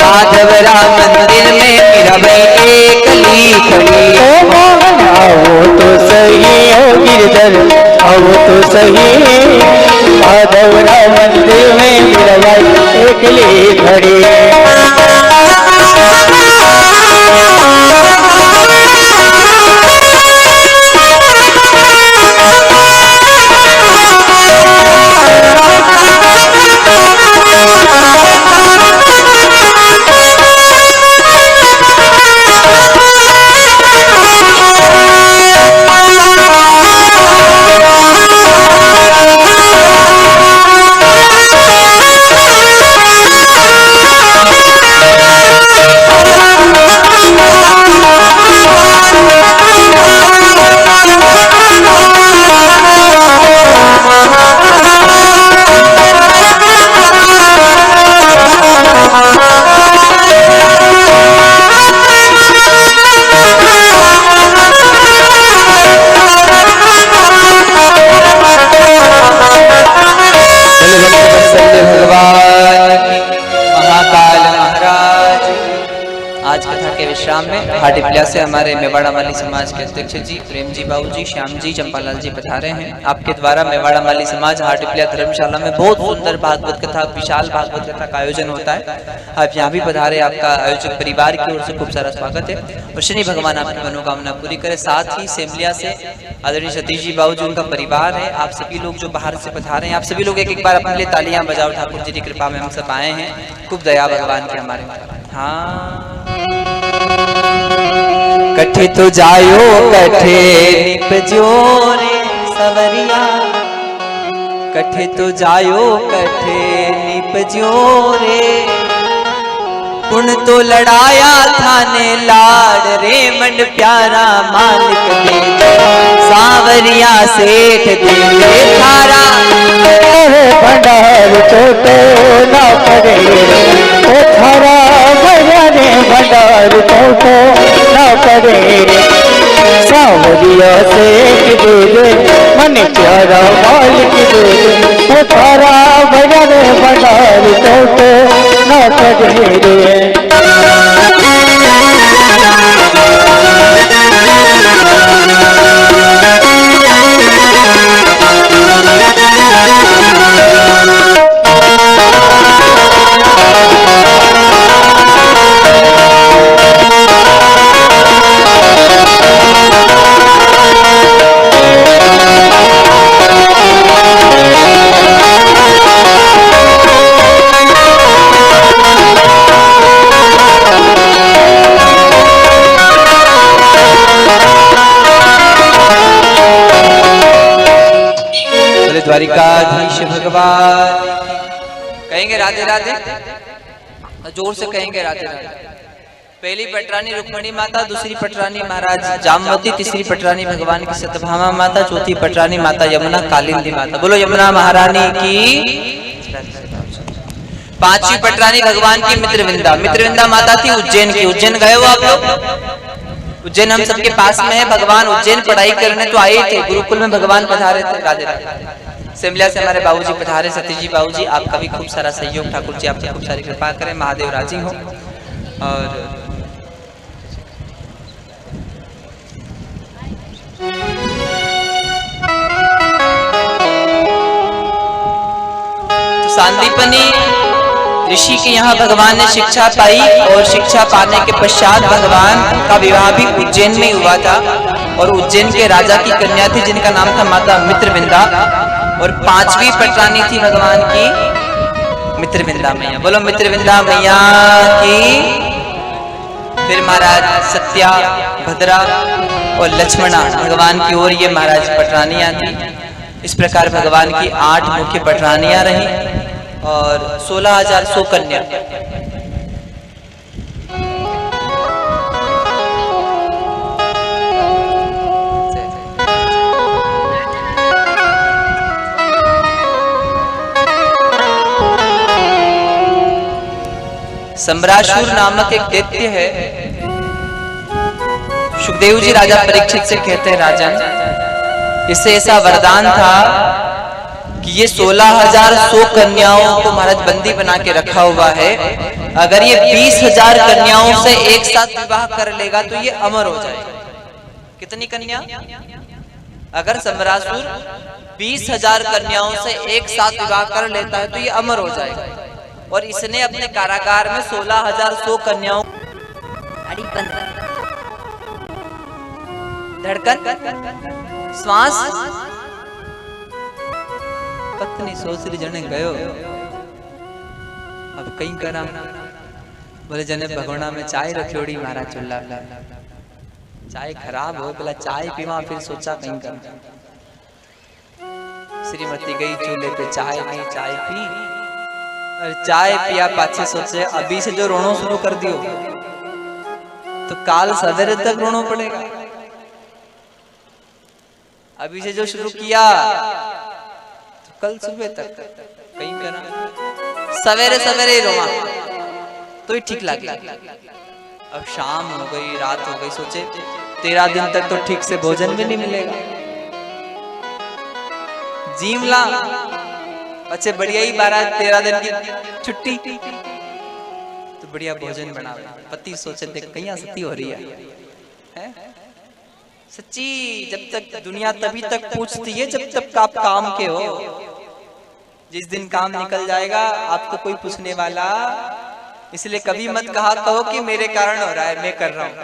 Speaker 1: माधव राम मंदिर में मीराबाई कली खड़ी।
Speaker 2: ओ मोहन आओ तो सही ओ गिरधर आओ तो सही, माधव राम मंदिर में मीराबाई कली खड़ी। में हाटिप्लिया से हमारे मेवाड़ा माली समाज के अध्यक्ष जी प्रेम जी बाबू जी, श्याम जी, चंपालाल जी पधारे हैं। आपके द्वारा मेवाड़ा माली समाज हाटिप्लिया धर्मशाला में बहुत सुंदर भागवत कथा, विशाल भागवत कथा का आयोजन होता है। आप यहाँ भी पधारे, आपका आयोजक परिवार की ओर से खूब सारा स्वागत है और शनि भगवान आपकी मनोकामना पूरी करे। साथ ही सेमलिया से आदरणीय सतीश जी बाबू जी, उनका परिवार है। आप सभी लोग जो बाहर से पधारे हैं, आप सभी लोग एक बार अपने लिए तालियां बजाओ। ठाकुर जी की कृपा में हम सब आए हैं, खूब दया भगवान के हमारे। हाँ, कठे तो जायो कठे निपजो रे सवरिया, कठे तो जायो कठे निपजो रे, पुण्य तो लड़ाया थाने लाड़ रे, मन प्यारा मालिक दे सावरिया सेठ दे थारा। भंडार छोटो ना पड़े ओ थारा भजने, भंडार छोटो ना पड़े, सावरिया सेठ दे दे मन प्यारा मालिक दे दे, ओ थारा भजने भंडार छोटो ना पड़े।
Speaker 1: द्वारिकाधीश भगवान कहेंगे राधे राधे, जोर से कहेंगे राधे राधे। पहली पटरानी रुक्मणी माता, दूसरी पटरानी महाराज जामवती, तीसरी पटरानी भगवान की सत्यभामा माता, चौथी पटरानी माता यमुना कालिंदी माता। बोलो यमुना महारानी की।
Speaker 2: पांचवी पटरानी भगवान की मित्रविंदा। मित्रविंदा माता थी उज्जैन की। उज्जैन गए हो आप लोग? उज्जैन हम सबके पास में है। भगवान उज्जैन पढ़ाई करने तो आए थे, गुरुकुल में भगवान पधारे थे। राधे राधे। सिमलिया से हमारे बाबूजी पधारे, सतीश जी बाबूजी, आपका भी खूब सारा सहयोग, ठाकुर जी आपसे खूब सारी कृपा करें, महादेव राजी हो। और सांदीपनी ऋषि के यहाँ भगवान ने शिक्षा पाई और शिक्षा पाने के पश्चात भगवान का विवाह भी उज्जैन में हुआ था। और उज्जैन के राजा की कन्या थी जिनका नाम था माता मित्रविंदा। और पांचवी पटरानी थी भगवान की मित्रविंदा मैया। बोलो मित्रविंदा मैया की। फिर महाराज सत्या, भद्रा और लक्ष्मणा भगवान की ओर ये महाराज पटरानियां थी। इस प्रकार भगवान की 8 मुख्य पटरानियां रही और 16,100 कन्या। सम्रासुर नामक एक दैत्य है। सुखदेव जी राजा परीक्षित से कहते हैं, राजन, इससे ऐसा वरदान था कि ये 16,100 कन्याओं को महाराज बंदी बना के रखा हुआ है। अगर ये 20,000 कन्याओं से एक साथ विवाह कर लेगा तो ये अमर हो जाएगा। कितनी कन्या? अगर सम्रासुर 20,000 कन्याओं से एक साथ विवाह कर लेता है तो ये अमर हो जाएगा। और इसने अपने कारागार में 16,100 कन्याओं, धड़कन, श्वास, पत्नी सोचरी जने गयो, अब कहीं करा। बोले जने भगोना में चाय रखियोड़ी मारा चुल्ला, चाय खराब हो, बोला चाय पीवा, फिर सोचा कहीं करा। श्रीमती गई चूल्हे पे, चाय नहीं, चाय पी और चाय पिया, पाछे सोचे अभी से जो रोनो शुरू कर दियो तो काल सवेरे तक रोनो पड़ेगा। अभी से जो शुरू किया तो कल सुबह तक कहीं करा, सवेरे सवेरे ही रोवा तो ही ठीक लगे। अब शाम हो गई, रात हो गई, सोचे 13 दिन तक तो ठीक से भोजन भी नहीं मिलेगा। जीवला अच्छे बढ़िया ही 13 दिन की छुट्टी तो बढ़िया भोजन बना। पति सोचे देख कहीं सती हो रही है? सच्ची जब तक दुनिया तभी तक पूछती है जब तक आप काम के हो। जिस दिन काम निकल जाएगा आपको कोई पूछने वाला, इसलिए कभी मत कहो कि मेरे कारण हो रहा है, मैं कर रहा हूं।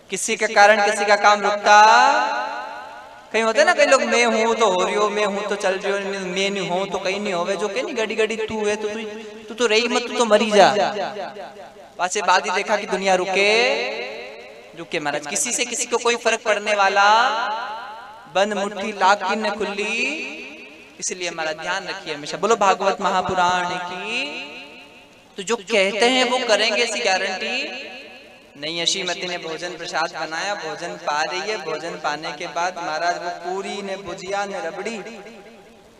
Speaker 2: किसी के कारण किसी का काम रुकता कहीं होता है ना, कई लोग मैं हूं तो हो रही हो, मैं हूं तो चल रही हो, मैं नहीं हूं तो कहीं नहीं होवे। जो कहीं गड़ी गड़ी तू है तो तू तो रही मत, तू तो मरी जा। पाछे बाद ही देखा कि दुनिया रुके महाराज। किसी से किसी को कोई फर्क पड़ने वाला, बंद मुट्ठी लाख की न खुली। इसलिए हमारा ध्यान रखिए हमेशा। बोलो भागवत महापुराण की। तो जो कहते हैं वो करेंगे ऐसी गारंटी नहीं है। श्रीमती ने भोजन प्रसाद बनाया, भोजन पा रही है। भोजन पाने के बाद महाराज वो पूरी ने भुजिया ने रबड़ी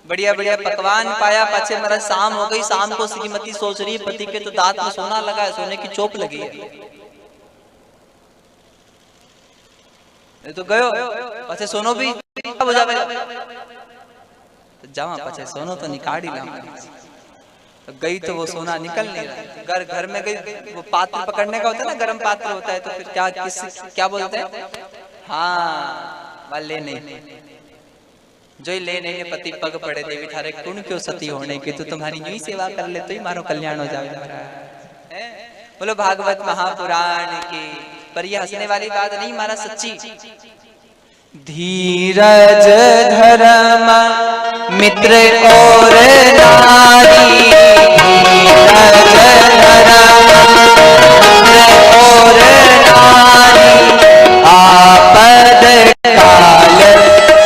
Speaker 2: बढ़िया बढ़िया पकवान पाया। पाछे महाराज शाम हो गई। शाम को श्रीमती सोच रही है पति के तो दांत में सोना लगा है, सोने की चोप लगी है। तो गयो पाछे सोनो भी हो जावे तो जावा, पाछे सोनो तो निकाल ही ला। गई तो वो सोना निकल नहीं रहा। घर में गई, वो पात्र पकड़ने का होता है ना, गर्म पात्र होता है, तो फिर क्या बोलते हैं? हाँ वाले नहीं जो ही ले नहीं। पति पग पड़े, देवी थारे कुण क्यों सती होने की, तो तुम्हारी यूं ही सेवा कर ले तो ही मारो कल्याण हो जाएगा। बोलो भागवत महापुराण की। पर ये हंसने वाली बात नहीं, मारा सच्ची। धीरज धर्म मित्र और नारी, धीरज धर्म मित्र और नारी, आपद काल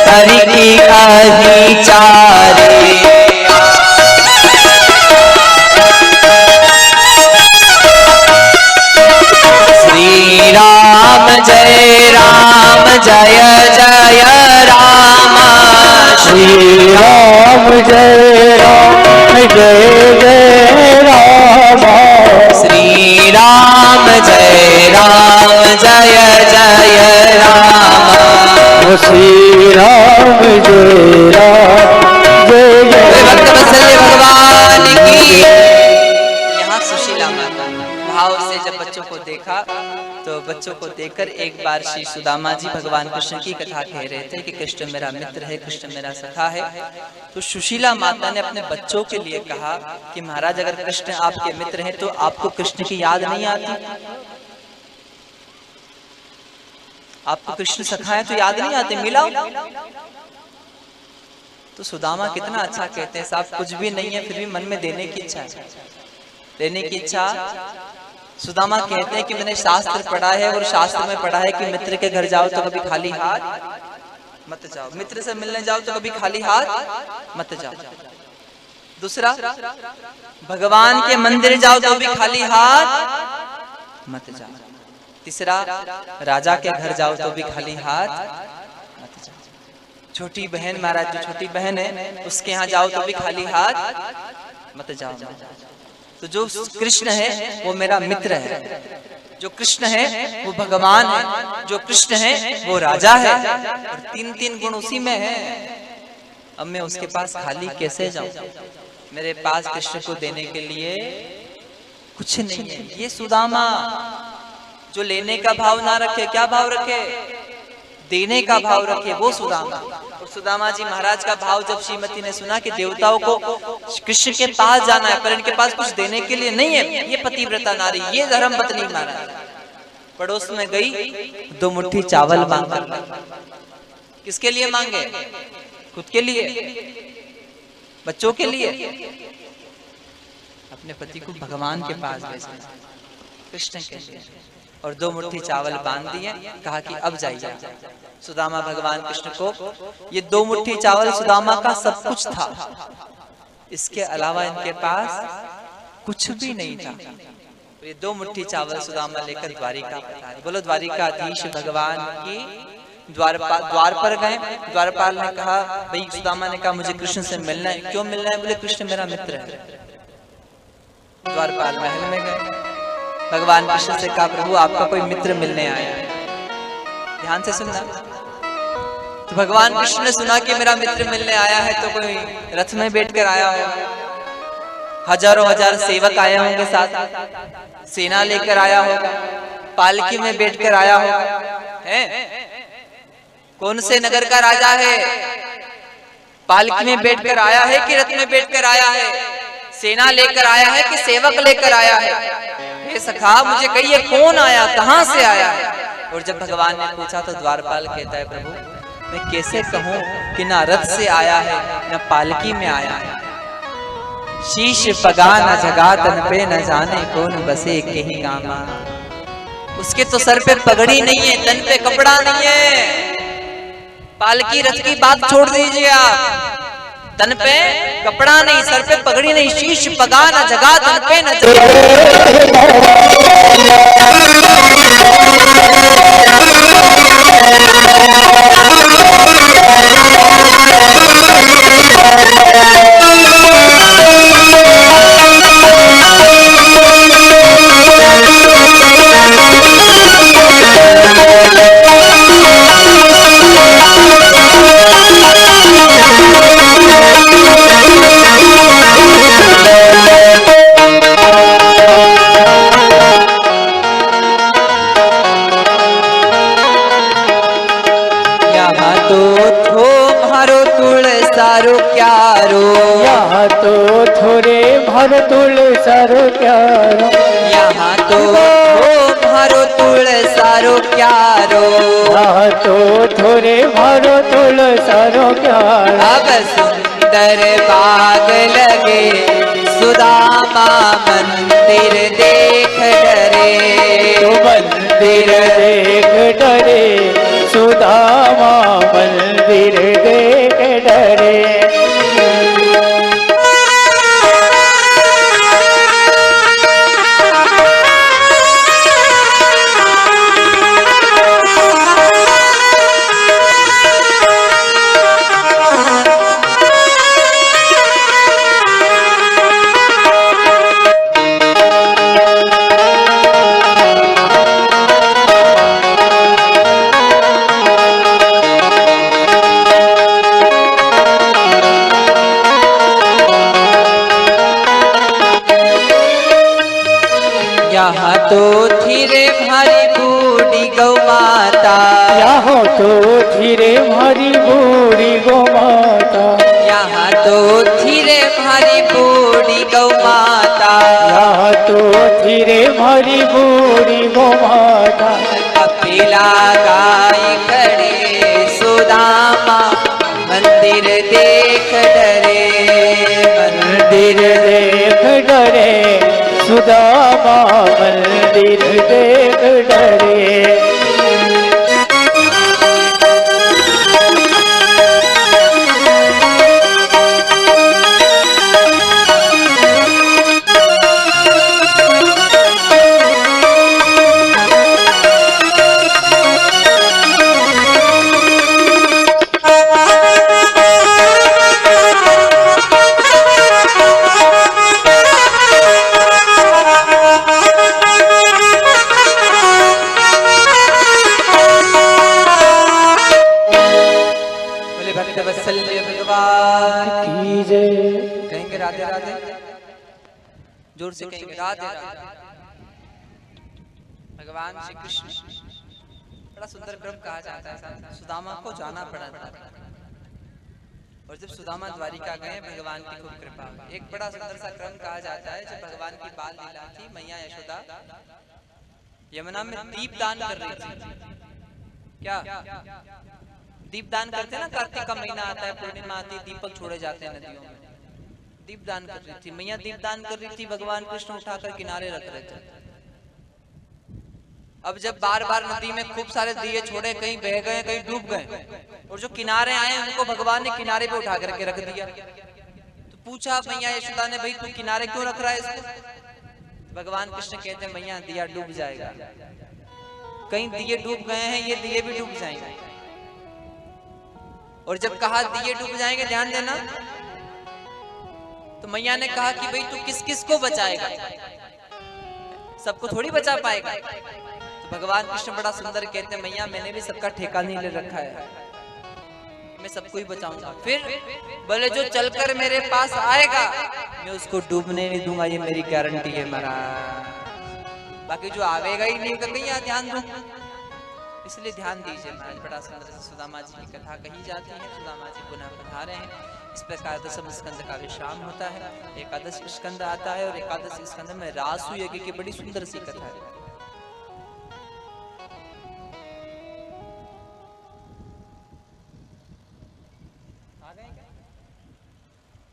Speaker 2: हरि अहिचारी। श्री राम जय राम जय जय राम, श्री राम जय राम जय जय राम जय जय राम।
Speaker 3: श्री राम जय राम जय जय
Speaker 2: भक्त वत्सल्य भगवान की। यहाँ सुशीला माता भाव से जब बच्चों को देखा तो बच्चों को देखकर एक बार श्री सुदामा जी भगवान कृष्ण की कथा कह रहे थे कि कृष्ण मेरा मित्र है, कृष्ण मेरा सखा है। तो सुशीला माता ने अपने बच्चों के लिए कहा कि महाराज अगर कृष्ण आपके मित्र हैं तो आपको कृष्ण की याद नहीं आती? आपको कृष्ण सखा है तो याद नहीं आते, मिलाओ। तो सुदामा कितना अच्छा कहते हैं, साहब कुछ भी नहीं है फिर भी मन में देने की इच्छा है, देने की इच्छा। सुदामा कहते हैं कि मैंने शास्त्र पढ़ा है और शास्त्र में पढ़ा है कि मित्र के घर जाओ तो कभी खाली हाथ मत जाओ, मित्र से मिलने जाओ तो कभी खाली हाथ मत जाओ। दूसरा, भगवान के मंदिर जाओ तो भी खाली हाथ मत जाओ। तीसरा, राजा के घर जाओ तो भी खाली हाथ मत जाओ। छोटी बहन, महाराज जो छोटी बहन है उसके यहाँ जाओ तो भी खाली हाथ मत जाओ। तो जो कृष्ण है वो मेरा मित्र है, जो कृष्ण है वो भगवान है, जो कृष्ण है वो राजा है, और तीन तीन गुण उसी में है। अब मैं उसके पास खाली कैसे जाऊं? मेरे पास कृष्ण को देने के लिए कुछ नहीं है। ये सुदामा जो लेने का भाव ना रखे, क्या भाव रखे? देने का भाव रखे, वो सुदामा। और सुदामा जी महाराज का भाव जब श्रीमती ने सुना कि देवताओं को कृष्ण के पास जाना है पर इनके पास कुछ देने के लिए नहीं है, ये पतिव्रता नारी, ये धर्म पत्नी महाराज पड़ोस में गई, 2 मुट्ठी चावल मांगा। किसके लिए मांगे? खुद के लिए, बच्चों के लिए? अपने पति को भगवान के पास भेजा, कृष्ण के लिए, और 2 मुट्ठी चावल बांध दिए। कहा कि अब जाइए। सुदामा भगवान कृष्ण को, ये 2 मुट्ठी चावल सुदामा का सब कुछ था, इसके अलावा इनके पास कुछ भी नहीं था। ये 2 मुट्ठी चावल सुदामा लेकर द्वारिका पधारे। बोलो द्वारिकाधीश भगवान की। द्वार पर गए, द्वारपाल ने कहा, भाई सुदामा ने कहा मुझे कृष्ण से मिलना है। क्यों मिलना है? बोले कृष्ण मेरा मित्र है। द्वारपाल महल में गए, भगवान कृष्ण से कहा प्रभु आपका कोई मित्र मिलने आया है। ध्यान से सुनना। तो भगवान कृष्ण ने सुना कि मेरा मित्र मिलने आया है तो कोई रथ में बैठकर आया होगा, हजारों हजार सेवक आए होंगे, साथ सेना लेकर आया होगा, पालकी में बैठकर आया होगा। है कौन से नगर का राजा है? पालकी में बैठकर आया है कि रथ में बैठकर आया है? सेना लेकर आया है कि सेवक लेकर आया है? सखा मुझे कहिए कौन आया, कहां से आया है? और जब भगवान ने पूछा तो द्वारपाल कहता है प्रभु मैं कैसे कहूं कि ना रथ से आया है ना पालकी में आया है। शीश पगा न जगा तन पे न जाने कौन बसे कहीं गामा। उसके तो सर पे पगड़ी नहीं है, तन पे कपड़ा नहीं है। पालकी रथ की बात छोड़ दीजिए आप, तन पे कपड़ा नहीं, सर पे पगड़ी नहीं, शीश पगा न जगा तन पे न
Speaker 3: भर तुल सारो क्यारो,
Speaker 2: यहाँ तो भरो तुल सारो क्यारो,
Speaker 3: यहाँ तो थोरे भरो तुल सारो क्यारो।
Speaker 2: अब सुंदर बाग लगे सुदामा मंदिर देख डरे,
Speaker 3: तो मंदिर देख डरे सुदामा मंदिर देख डरे।
Speaker 2: माता,
Speaker 3: यहाँ तो धीरे मारी बूढ़ी गौ माता,
Speaker 2: यहाँ तो धीरे मारी बूढ़ी गौ माता,
Speaker 3: यहाँ तो धीरे मारी बूढ़ी गौ माता।
Speaker 2: कपिला गाय खड़े सुदामा, मंदिर देख डरे,
Speaker 3: मंदिर देख डरे सुदामा, मंदिर देख डरे।
Speaker 2: वत्सल्य भगवान
Speaker 3: की जय।
Speaker 2: कहेंगे राधे राधे, जोर से कहेंगे राधे राधे। भगवान श्री कृष्ण, बड़ा सुंदर क्रम कहा जाता है। सुदामा को जाना पड़ा था, और जब सुदामा द्वारिका गए भगवान की खूब कृपा हुई। एक बड़ा सुंदर सा क्रम कहा जाता है, जब भगवान की बाल लीला थी, मैया यशोदा यमुना में दीप दान कर रही थी। क्या दीप दान करते हैं ना, कार्तिक का महीना आता है, पूर्णिमा आती, दीपक छोड़े जाते हैं नदियों में। दीप दान कर रही थी मैया, दीप दान कर रही थी, भगवान कृष्ण उठाकर किनारे रख रहे थे। अब जब बार बार नदी में खूब सारे दिए छोड़े, कहीं बह गए कहीं डूब गए, और जो किनारे आए उनको भगवान ने किनारे पे उठा करके रख दिया। तो पूछा मैया यशोदा ने, भाई तू किनारे क्यों रख रहा है इसको? भगवान कृष्ण कहते हैं मैया दिया डूब जाएगा, कहीं दिए डूब गए हैं, ये दिए भी डूब जाएंगे। और जब कहा दिए डूब जाएंगे, ध्यान देना, तो मैया ने कहा कि भाई तू किस किस को बचाएगा, सबको थोड़ी बचा पाएगा। तो भगवान कृष्ण बड़ा सुंदर कहते हैं मैया मैंने भी सबका ठेका नहीं ले रखा है, मैं सबको ही बचाऊंगा। फिर बोले जो चलकर मेरे पास आएगा मैं उसको डूबने नहीं दूंगा, ये मेरी गारंटी है महाराज। बाकी जो आवेगा ही नहीं, कहीं यहाँ ध्यान दूं, इसलिए ध्यान दीजिए महाराज। बड़ा सुंदर सुदामा जी की कथा कही जाती है। सुदामा जी पुनः पधारे हैं। इस प्रकार दशम स्कंद का विश्राम होता है, एकादश स्कंद आता है, और एकादश स्कंद में रासु यज्ञ की बड़ी सुंदर सी कथा है।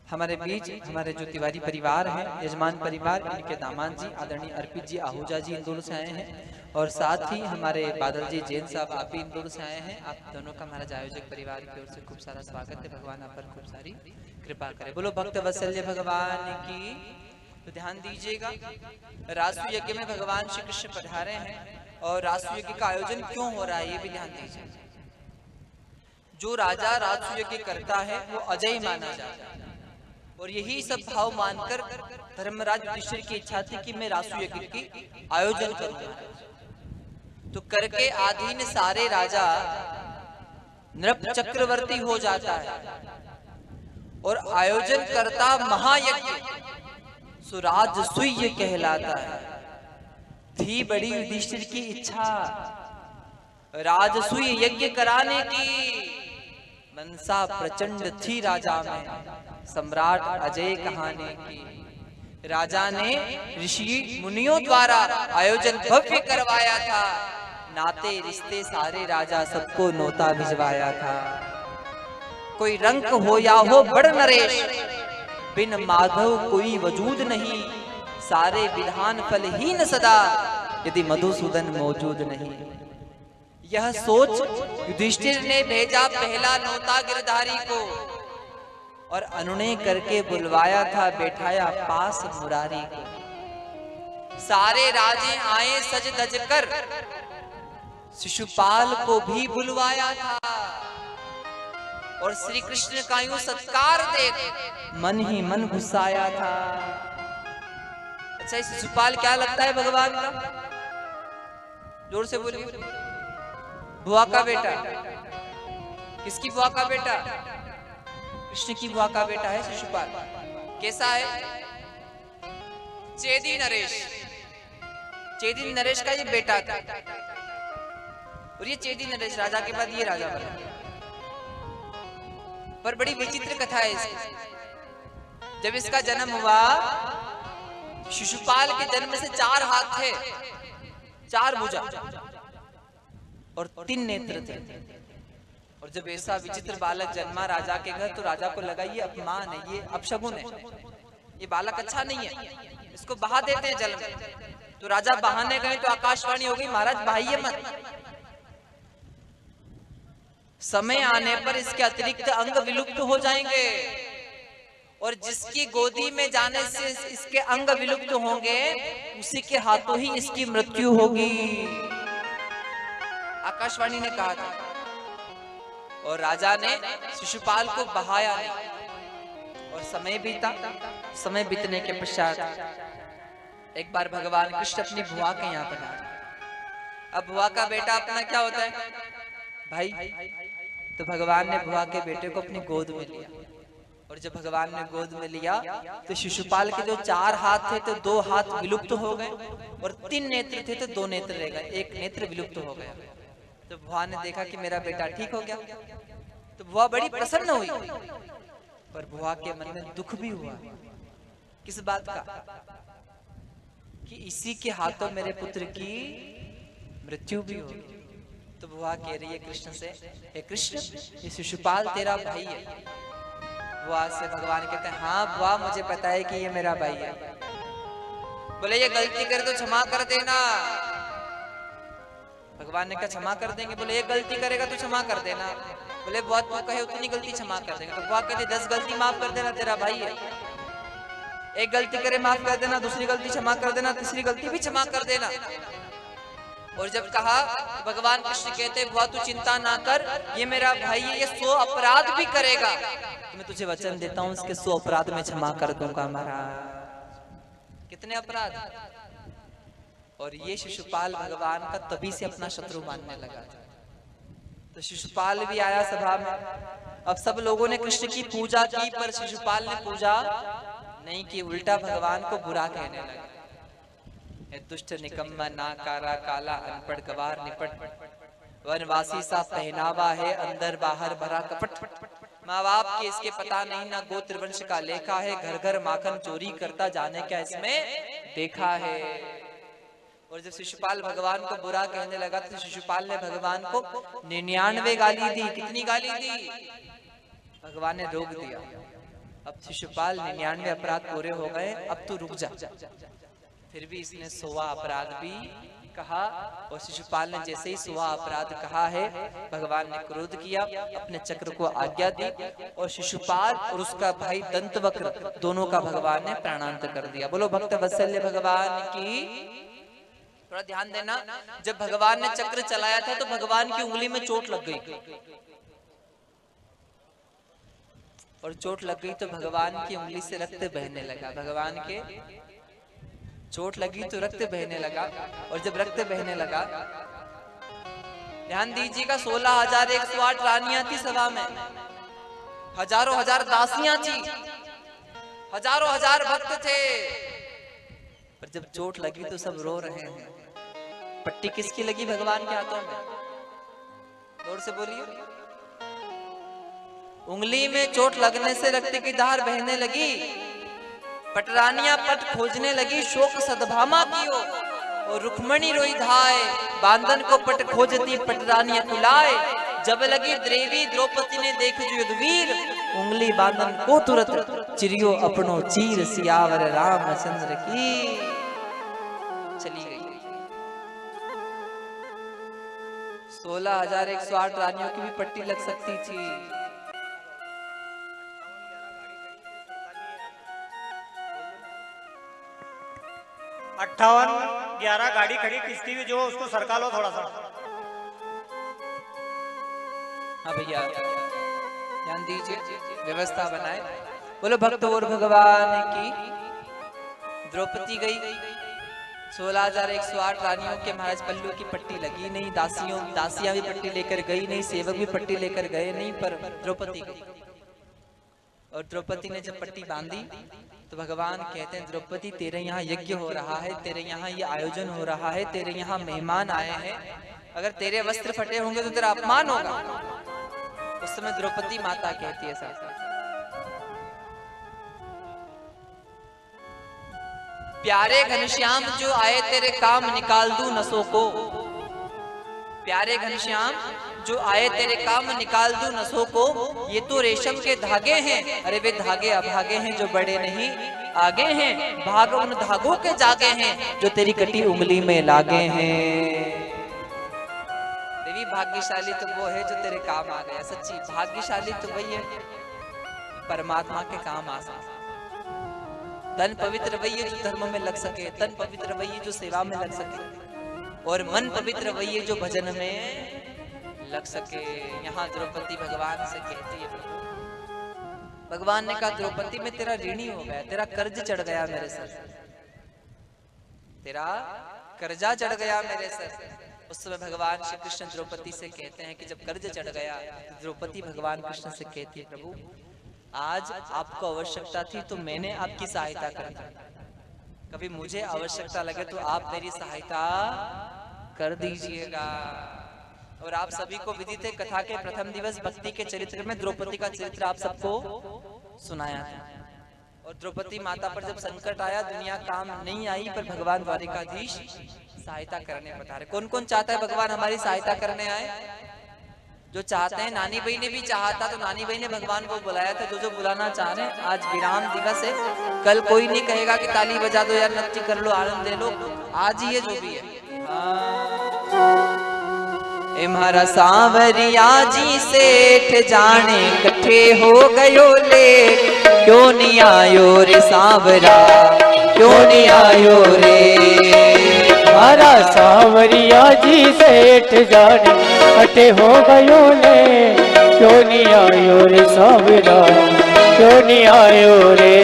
Speaker 2: हमारे बीच हमारे जो तिवारी परिवार है, यजमान परिवार, इनके दामाद जी आदरणीय अर्पित जी आहूजा जी इंदौर से आए हैं, और साथ ही हमारे बादल जी जैन साहब आप भी इंदौर से आए हैं। आप दोनों का महाराज आयोजक परिवार की ओर से खूब सारा स्वागत है। भगवान आप पर खूब सारी कृपा करे। बोलो भक्त वत्सल्य भगवान की। तो ध्यान दीजिएगा, रासु यज्ञ में भगवान श्री कृष्ण पधारे हैं, और रासु यज्ञ का आयोजन क्यों हो रहा है ये भी ध्यान दीजिए। जो राजा रासु यज्ञ करता है वो अजय माना जाता है, और यही सब भाव मानकर धर्मराज युधिष्ठिर की इच्छा थी कि मैं रासु यज्ञ की आयोजन करूंगा। तो करके आधीन सारे राजा नृप चक्रवर्ती हो जाता है, और आयोजन करता महायज्ञ सुराजसूय कहलाता है। थी बड़ी युधिष्ठिर की इच्छा राजसूय यज्ञ कराने की, मनसा प्रचंड थी राजा में, सम्राट अजय कहाने की। राजा ने ऋषि मुनियों द्वारा आयोजन भव्य करवाया था, नाते रिश्ते सारे राजा सबको नोता भिजवाया था। कोई रंक हो या हो बड़ नरेश, बिन माधव कोई वजूद नहीं, सारे विधान फलहीन सदा, यदि मधुसूदन मौजूद नहीं। यह सोच युधिष्ठिर ने भेजा पहला नोता गिरधारी को, और अनुनय करके बुलवाया था, बैठाया पास मुरारी को। सारे राजे आए सज धज कर, शिशुपाल को भी बुलवाया था, और श्री कृष्ण का यूं सत्कार देख मन ही मन घुसाया था। अच्छा, ये शिशुपाल क्या लगता है भगवान का? जोर से बोलिए। बुआ का बेटा। किसकी बुआ का बेटा? कृष्ण की बुआ का बेटा है शिशुपाल। कैसा है? चेदी नरेश। चेदी नरेश का ये बेटा था।
Speaker 1: और ये चेदी नरेश राजा के बाद ये राजा बना। पर बड़ी विचित्र कथा है इसकी। जब इसका जन्म हुआ, शिशुपाल के जन्म से 4 हाथ थे, 4 भुजा और 3 नेत्र थे। और जब ऐसा विचित्र बालक जन्मा राजा के घर, तो राजा को लगा ये अपमान है, ये अपशगुन है, ये बालक अच्छा नहीं है, इसको बहा देते हैं जल में। तो राजा बहाने गए तो आकाशवाणी हो गई, महाराज बहाइए मत, समय आने पर इसके अतिरिक्त अंग विलुप्त हो जाएंगे और जिसकी गोदी में जाने से इसके अंग विलुप्त होंगे, उसी के हाथों ही इसकी मृत्यु होगी, आकाशवाणी ने कहा था। और राजा ने शिशुपाल को बहाया नहीं और समय बीता। समय बीतने के पश्चात एक बार भगवान कृष्ण अपनी बुआ के यहाँ पर आए। अब बुआ का बेटा अपना क्या होता है भाई, तो भगवान ने बुआ के बेटे को अपनी गोद में लिया। और जब भगवान ने गोद में लिया तो शिशुपाल के जो 4 हाथ थे तो 2 हाथ विलुप्त हो गए और 3 नेत्र थे तो 2 नेत्र रह गए, 1 नेत्र विलुप्त हो गया। तो बुआ ने देखा कि मेरा बेटा ठीक हो गया, तो बुआ बड़ी प्रसन्न हुई। पर बुआ के मन में दुख भी हुआ। किस बात का? कि इसी के हाथों मेरे पुत्र की मृत्यु भी होगी। तो बुआ कह रही है कृष्ण से, हे कृष्ण, ये शिशुपाल तेरा भाई है। बुआ से भगवान कहते हैं, हाँ बुआ मुझे पता है कि ये मेरा भाई है। बोले ये गलती करे तो क्षमा कर देना। भगवान ने कहा क्षमा कर देंगे। बोले ये गलती करेगा तो क्षमा कर देना। बोले बुआ तू कहे उतनी गलती क्षमा कर देंगे। तो बुआ कहती 10 गलती माफ कर देना, तेरा भाई है। एक गलती करे माफ कर देना, दूसरी गलती क्षमा कर देना, तीसरी गलती भी क्षमा कर देना। और जब कहा, भगवान कृष्ण कहते बुआ तू चिंता ना कर, ये मेरा भाई है, ये 100 अपराध भी करेगा, तो मैं तुझे वचन देता हूँ इसके 100 अपराध में क्षमा कर दूंगा महाराज। कितने अपराध? और ये शिशुपाल भगवान का तभी से अपना शत्रु मानने लगा था। तो शिशुपाल भी आया सभा में। अब सब लोगों ने कृष्ण की पूजा की, पर शिशुपाल ने पूजा नहीं की, उल्टा भगवान को बुरा कहने लगा। दुष्ट निकम्मा नाकारा काला अनपढ़ गवार निपट, वनवासी सा पहनावा है अंदर बाहर भरा कपट। माँ बाप के इसके पता नहीं, ना गोत्र वंश का लेखा है, घर घर माखन चोरी करता जाने क्या इसमें देखा है। और जब शिशुपाल भगवान को बुरा कहने लगा तो शिशुपाल ने भगवान को 99 गाली दी। कितनी गाली दी? भगवान ने रोक दिया। अब शिशुपाल 99 अपराध पूरे हो गए, अब तू रुक जा। फिर भी इसने 100वां अपराध भी कहा। और शिशुपाल ने जैसे ही 100वां अपराध कहा है, भगवान ने क्रोध किया, अपने चक्र को आज्ञा दी और शिशुपाल और उसका भाई दंतवक्र दोनों का भगवान ने प्राणांत कर दिया। बोलो भक्त वत्सल्य भगवान की। थोड़ा ध्यान देना, जब भगवान ने चक्र चलाया था तो भगवान की उंगली में चोट लग गई, और चोट लग गई तो भगवान की उंगली से रक्त बहने लगा। भगवान के चोट लगी तो रक्त बहने लगा, और जब रक्त बहने लगा, ध्यान दीजिएगा, 16,108 रानियां थी सभा में, हजारों हजार दासियां थी, हजारों हजार भक्त थे। पर जब चोट लगी तो सब रो रहे हैं। पट्टी किसकी लगी? भगवान के हाथों में। जोर से बोलिए। उंगली में चोट लगने से रक्त की धार बहने लगी। पटरानियां पट खोजने लगी, शोक सद्भामा कियो, और रुक्मणी रोई धाय, बांधन को पट खोजती पटरानियां कुलाए। जब लगी देवी द्रौपदी ने देख युद्धवीर, उंगली बांधन को तुरंत चिरियो अपनो चीर, सियावर रामचंद्र की। चली गई। 16,108 रानियों की भी पट्टी लग सकती थी।
Speaker 4: 58-11 गाड़ी खड़ी किसकी भी, जो उसको सरका लो थोड़ा सा।
Speaker 1: हाँ भैया ध्यान दीजिए, व्यवस्था बनाए। बोलो भक्त और भगवान की। द्रौपदी गई, 16,108 रानियों के महाराज पल्लू की पट्टी लगी नहीं, दासियां भी पट्टी लेकर गई नहीं, सेवक भी पट्टी लेकर गए नहीं, पर द्रौपदी गई। और द्रौपदी ने जब पट्टी बांधी तो भगवान कहते हैं, द्रौपदी तेरे यहाँ यज्ञ हो रहा है, तेरे यहाँ ये आयोजन हो रहा है, तेरे यहाँ मेहमान आए हैं, अगर तेरे वस्त्र फटे होंगे तो तेरा अपमान होगा। उस समय द्रौपदी माता कहती है साहब, प्यारे घनश्याम जो आए तेरे काम निकाल दूं नसों को। प्यारे घनश्याम जो आए तेरे काम निकाल दूं नसों को। ये तो रेशम के धागे हैं, अरे वे धागे अभागे हैं जो बड़े नहीं आगे हैं। भाग उन धागों के जागे हैं जो तेरी कटी उंगली में लागे हैं। देवी भाग्यशाली तो वो है जो तेरे काम आ गया। सच्ची भाग्यशाली तो वही है परमात्मा के काम आ सके। तन पवित्र वही है जो धर्म में लग सके, तन पवित्र वही है जो सेवा में लग सके, और मन पवित्र वही है जो भजन में लग सके। यहाँ द्रौपदी भगवान से कहती है, भगवान ने कहा द्रौपदी में तेरा ऋणी हो गया, तेरा कर्ज चढ़ गया मेरे सर, तेरा कर्जा चढ़ गया मेरे सर। उस समय भगवान श्री कृष्ण द्रौपदी से कहते हैं कि जब कर्ज चढ़ गया, द्रौपदी भगवान कृष्ण से कहती है, प्रभु आज आपको आवश्यकता थी तो मैंने आपकी सहायता कर दी, कभी मुझे आवश्यकता लगे तो आप मेरी सहायता कर दीजिएगा। और आप सभी को विदित है, कथा के प्रथम दिवस भक्ति के चरित्र में द्रौपदी का चरित्र आप सबको सुनाया था। और द्रौपदी माता पर जब संकट आया, दुनिया काम नहीं आई, पर भगवान द्वारिकाधीश सहायता करने पधारे। कौन कौन चाहता है भगवान हमारी सहायता करने आए? जो चाहते हैं। नानी भाई ने भी चाहा था तो नानी भाई ने भगवान को बुलाया था। जो बुलाना चाह रहे हैं, आज विराम दिवस है, कल कोई नहीं कहेगा कि ताली बजा दो यार, नृत्य कर लो, आनंद ले लो, आज ही है जो भी है।
Speaker 2: म्हारा सांवरिया जी सेठ जाने कट्ठे हो गयो लेट, क्यों नहीं आयो रे सांवरा, क्यों नहीं आयो रे।
Speaker 3: मारा सांवरिया जी सेठ जाने कट्ठे हो गयो ले, क्यों नहीं आयो रे सांवरा, क्यों नहीं आयो रे।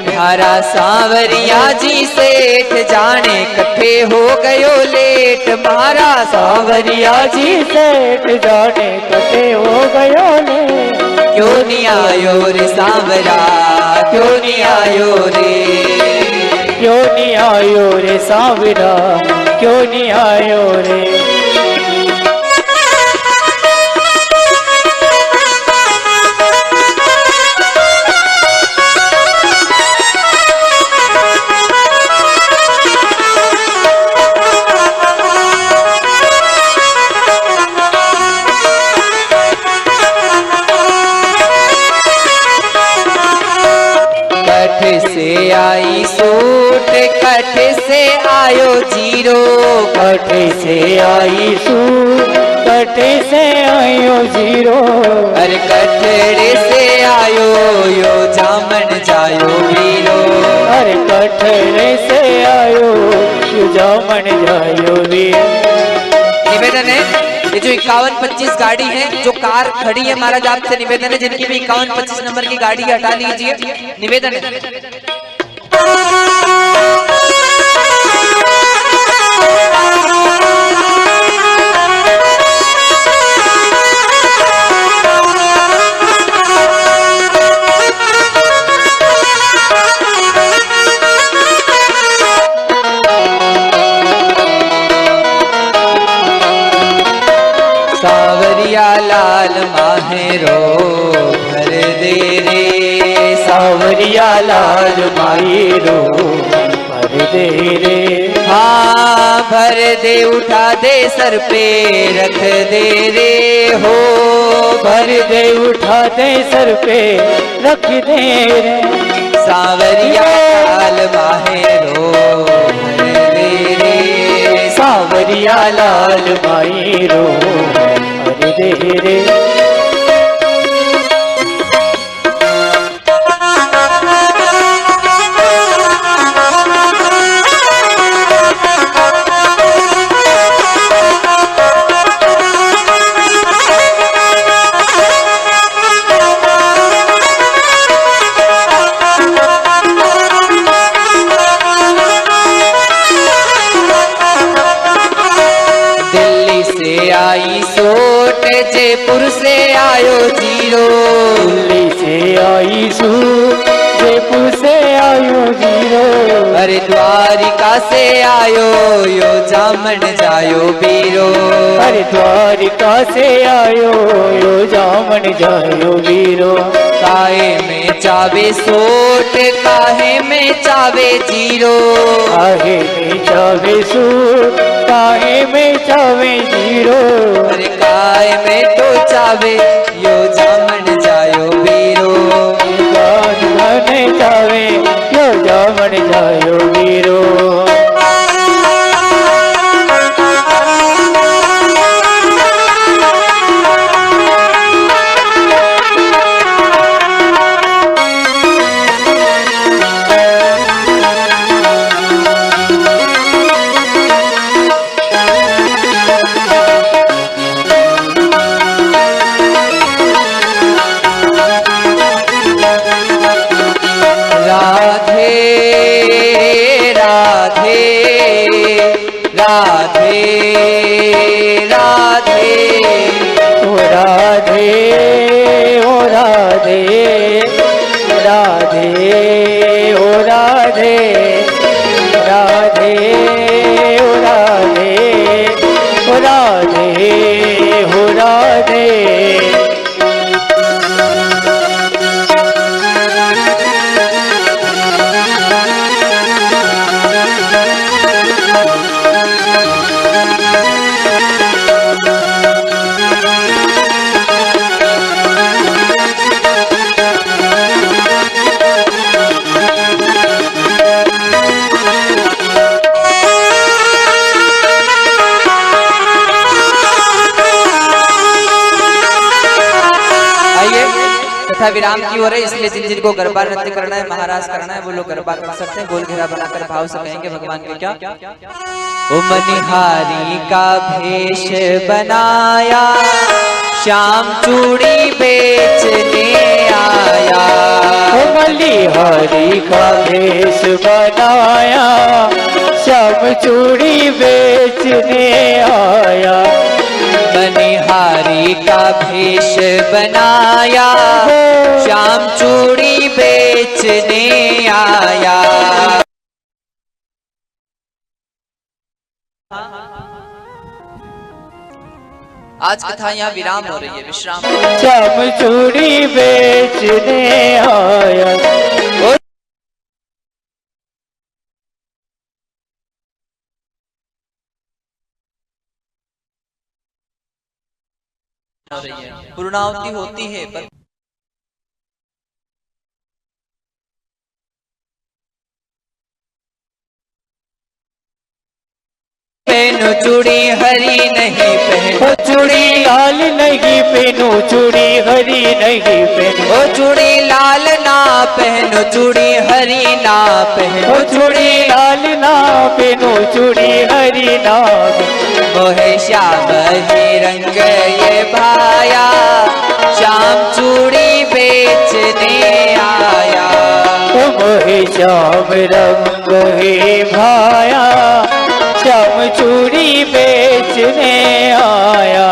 Speaker 2: म्हारा सांवरिया जी सेठ जाने कट्ठे हो गयो लेट, म्हारा
Speaker 3: सांवरिया जी सेठ जाने कट्ठे हो गयो ले,
Speaker 2: क्यों नहीं आयो रे सांवरा, क्यों नहीं आयो रे।
Speaker 3: क्यों नहीं आयो रे सांवरा, क्यों नहीं आयो रे।
Speaker 2: कठ से आई सूट, कठ से आयो जीरो,
Speaker 3: कठ से आई सूट, कठ से आयो जीरो।
Speaker 2: अरे कठड़े से आयो यो जामन जायो वीरो,
Speaker 3: अरे कठड़े से आयो यो जामन जायो वीरो।
Speaker 2: निवेदन है, ये जो 51-25 गाड़ी है, जो कार खड़ी है, महाराज आपसे निवेदन है, जिनकी भी 51-25 नंबर की गाड़ी हटा लीजिए, निवेदन है। सांवरिया लाल माहेरो भर दे रे,
Speaker 3: सांवरिया लाल माहेरो भर दे रे।
Speaker 2: हाँ भर दे, उठा दे सर पे रख दे रे हो,
Speaker 3: भर दे उठा दे सर पे रख दे रे।
Speaker 2: सांवरिया लाल माहेरो भर दे रे,
Speaker 3: सांवरिया लाल माहेरो भर दे रे।
Speaker 2: आई सोट, जयपुर से आयो जीरो,
Speaker 3: दिल्ली से आई सूट, जयपुर से आयो जीरो।
Speaker 2: अरे द्वारिका से आयो यो जामन जायो वीरो।
Speaker 3: अरे द्वारिका से आयो यो जामन जायो वीरो।
Speaker 2: काहे में चावे सोट काहे में चावे जीरो।
Speaker 3: काहे में चावे सूट काहे में चावे जीरो।
Speaker 2: अरे काहे में तो चावे यो जामन जायो वीरो।
Speaker 3: जामन जावे यो जामन जायो वीरो।
Speaker 2: कथा विराम की हो रही, इसलिए जिन जिनको गरबा नृत्य करना है, महाराज करना है, वो लोग गरबा कर सकते हैं। गोल घेरा बनाकर भाव से कहेंगे भगवान के क्या। ओ मनिहारी का भेष बनाया श्याम चूड़ी बेचने आया।
Speaker 3: ओ मनिहारी का भेष बनाया श्याम चूड़ी बेचने आया।
Speaker 2: मनिहारी का भेष बनाया श्याम चूड़ी बेचने आया।
Speaker 1: आज कथा यहाँ विराम हो रही है, विश्राम।
Speaker 3: श्याम चूड़ी बेचने आया।
Speaker 1: हो रही है, पूर्णाहुति होती है पर
Speaker 2: पहनो चूड़ी हरी नहीं पहनो
Speaker 3: चूड़ी लाल नहीं पहनो चूड़ी हरी नहीं पहनो।
Speaker 2: ओ चूड़ी लाल ना पहनो चूड़ी हरी ना पहनो।
Speaker 3: चूड़ी लाल ना पहनो चूड़ी हरी ना।
Speaker 2: मोहे श्याम ही रंग ये भाया श्याम चूड़ी बेचने आया।
Speaker 3: मोहे श्याम रंग हे भाया श्याम चूड़ी बेचने आया।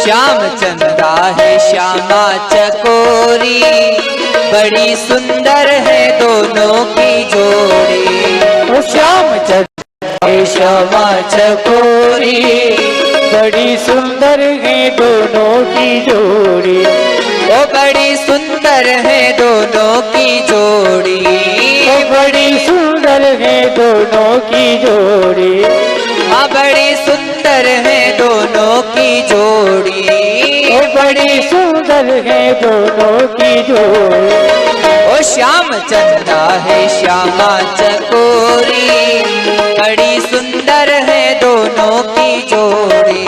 Speaker 2: श्याम चंदा है श्यामा चकोरी बड़ी सुंदर है दोनों की जोड़ी।
Speaker 3: श्याम चंदा है श्यामा चकोरी बड़ी सुंदर है दोनों की जोड़ी।
Speaker 2: ओ बड़ी सुंदर है दोनों की जोड़ी।
Speaker 3: ओ बड़ी सुंदर है दोनों की जोड़ी।
Speaker 2: हाँ बड़ी सुंदर है दोनों की जोड़ी।
Speaker 3: ओ बड़ी सुंदर है दोनों की जोड़ी।
Speaker 2: ओ श्याम चंदा है श्यामा चकोरी, बड़ी सुंदर है दोनों की जोड़ी।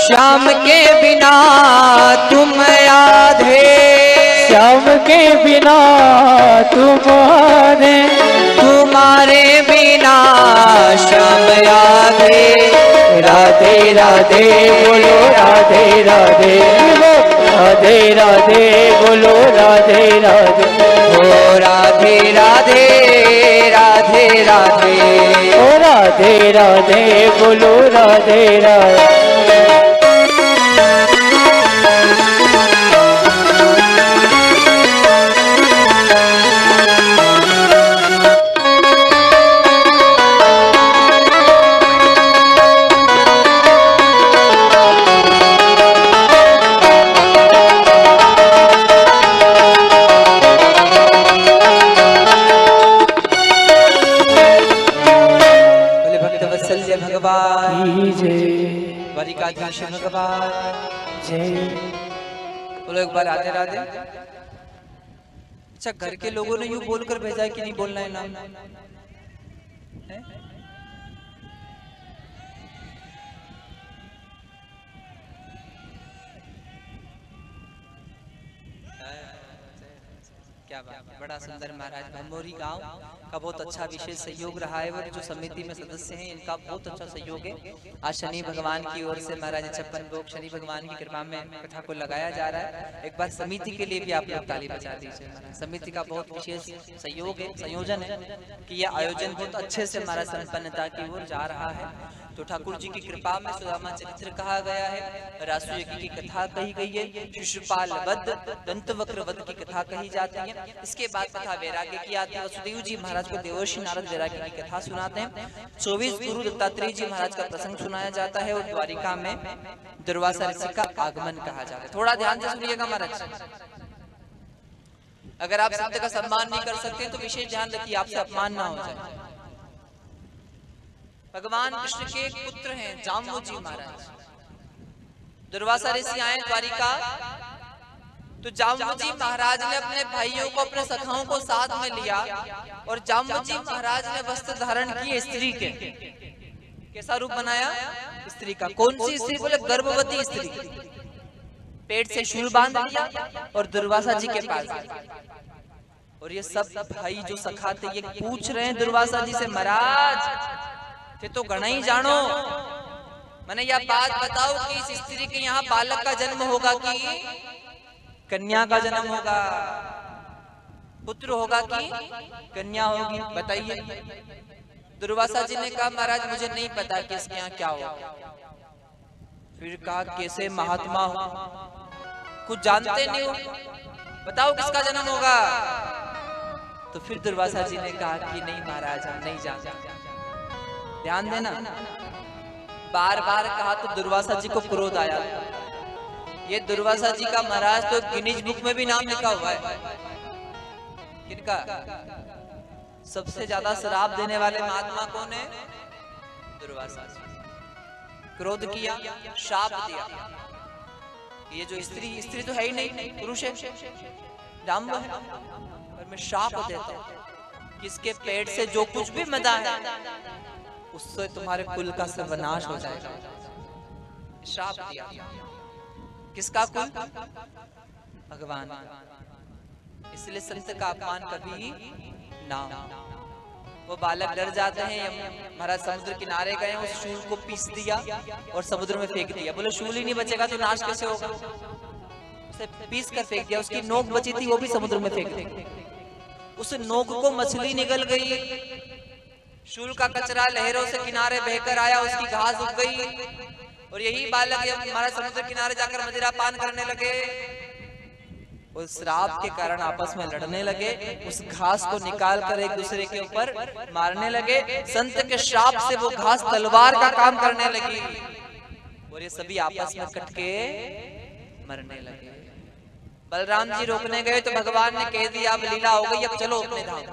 Speaker 2: श्याम के बिना तुम आधे,
Speaker 3: श्याम के बिना तुम आधे,
Speaker 2: तुम्हारे बिना श्याम आधे।
Speaker 3: राधे राधे बोलो राधे राधे, राधे राधे बोलो राधे राधे,
Speaker 2: ओ राधे राधे राधे राधे,
Speaker 3: ओ राधे राधे बोलो राधे राधे।
Speaker 2: द्वारिकाधीश भगवान
Speaker 3: जय।
Speaker 2: बोलो एक बार राधे राधे। अच्छा, घर के लोगों ने यूं बोलकर भेजा है कि नहीं बोलना है नाम है? क्या बात है, बड़ा सुंदर महाराज। भमोरी गांव का बहुत अच्छा विशेष सहयोग रहा है और जो समिति में सदस्य हैं इनका बहुत अच्छा सहयोग है। आज शनि भगवान की ओर से महाराज 56 भोग शनि भगवान की कृपा में कथा को लगाया जा रहा है। एक बार समिति के लिए भी आप लोग ताली बजा दीजिए। समिति का बहुत विशेष सहयोग है, संयोजन है कि यह आयोजन बहुत अच्छे से हमारा संपन्नता की ओर जा रहा है। तो ठाकुर जी की कृपा में सुदामा चरित्र कहा गया है, रासु यज्ञ की कथा कही गई है, शिशुपाल वध, दंतवक्र वध की कथा कही जाती है। इसके बाद कथा वैराग्य की आती है। वसुदेव जी महाराज को देवर्षि नारद वैराग्य की कथा सुनाते हैं। 24 गुरु दत्तात्रेय जी महाराज का प्रसंग सुनाया जाता है और द्वारिका में दुर्वासा ऋषि का आगमन कहा जाता है। थोड़ा ध्यान से सुनिएगा महाराज, अगर आप शब्द का सम्मान नहीं कर सकते तो विशेष ध्यान रखिए आपसे अपमान ना हो जाए। भगवान कृष्ण के एक पुत्र हैं जाम्बू जी महाराज। दुर्वासा ऋषि आए द्वारिका, तो जाम्बू जी महाराज ने अपने भाइयों को, अपने सखाओं को साथ में लिया और जाम्बू जी महाराज ने वस्त्र धारण किए स्त्री के। कैसा रूप बनाया? स्त्री का। कौन सी स्त्री? बोले गर्भवती स्त्री। पेट से शूल बांध लिया और दुर्वासा जी के पास गए। और ये सब भाई जो सखा थे ये पूछ रहे हैं दुर्वासा जी से, महाराज थे तो गणा ही जानो, मैंने यह बात बताओ कि इस स्त्री के यहाँ बालक का जन्म होगा कि कन्या का जन्म होगा, पुत्र होगा कि कन्या होगी, बताइए। दुर्वासा जी ने कहा महाराज मुझे नहीं पता कि इसके यहाँ क्या होगा। फिर कहा कैसे महात्मा हो, कुछ जानते नहीं हो, बताओ किसका जन्म होगा। तो फिर दुर्वासा जी ने कहा कि नहीं महाराज हम नहीं जानते। ध्यान देना, बार बार कहा तो दुर्वासा जी को क्रोध आया। ये दुर्वासा जी का महाराज तो गिनीज बुक में भी नाम लिखा हुआ है। किनका? सबसे ज्यादा शराब देने वाले महात्मा कौन है? दुर्वासा जी। क्रोध किया, शाप दिया। ये जो स्त्री तो है ही नहीं, पुरुष है, डाम्ब है, और मैं शाप देता हूं कि इसके पेट से जो कुछ भी मदा है उससे तुम्हारे कुल का सर्वनाश हो जाएगा। शाप दिया। किसका कुल? भगवान। इसलिए संत का अपमान कभी ना। वो बालक डर जाते हैं। महाराज समुद्र किनारे गए, उस शूल को पीस दिया और समुद्र में फेंक दिया। बोले शूल ही नहीं बचेगा तो नाश कैसे होगा? उसे पीस कर फेंक दिया। उसकी नोक बची थी वो भी समुद्र में फेंक दी। उस नोक को मछली निगल गई। शूल का कचरा लहरों से किनारे बहकर आया, उसकी घास उग गई
Speaker 1: और यही बालक जब हमारा समुद्र किनारे जाकर मदिरा पान करने लगे, उस श्राप के कारण आपस में लड़ने लगे, उस घास को निकाल कर एक दूसरे के ऊपर मारने लगे। संत के श्राप से वो घास तलवार का काम करने लगी और ये सभी आपस में कट के मरने लगे। बलराम जी रोकने गए तो भगवान ने कह दिया अब लीला हो गई, अब चलो अपने धाम।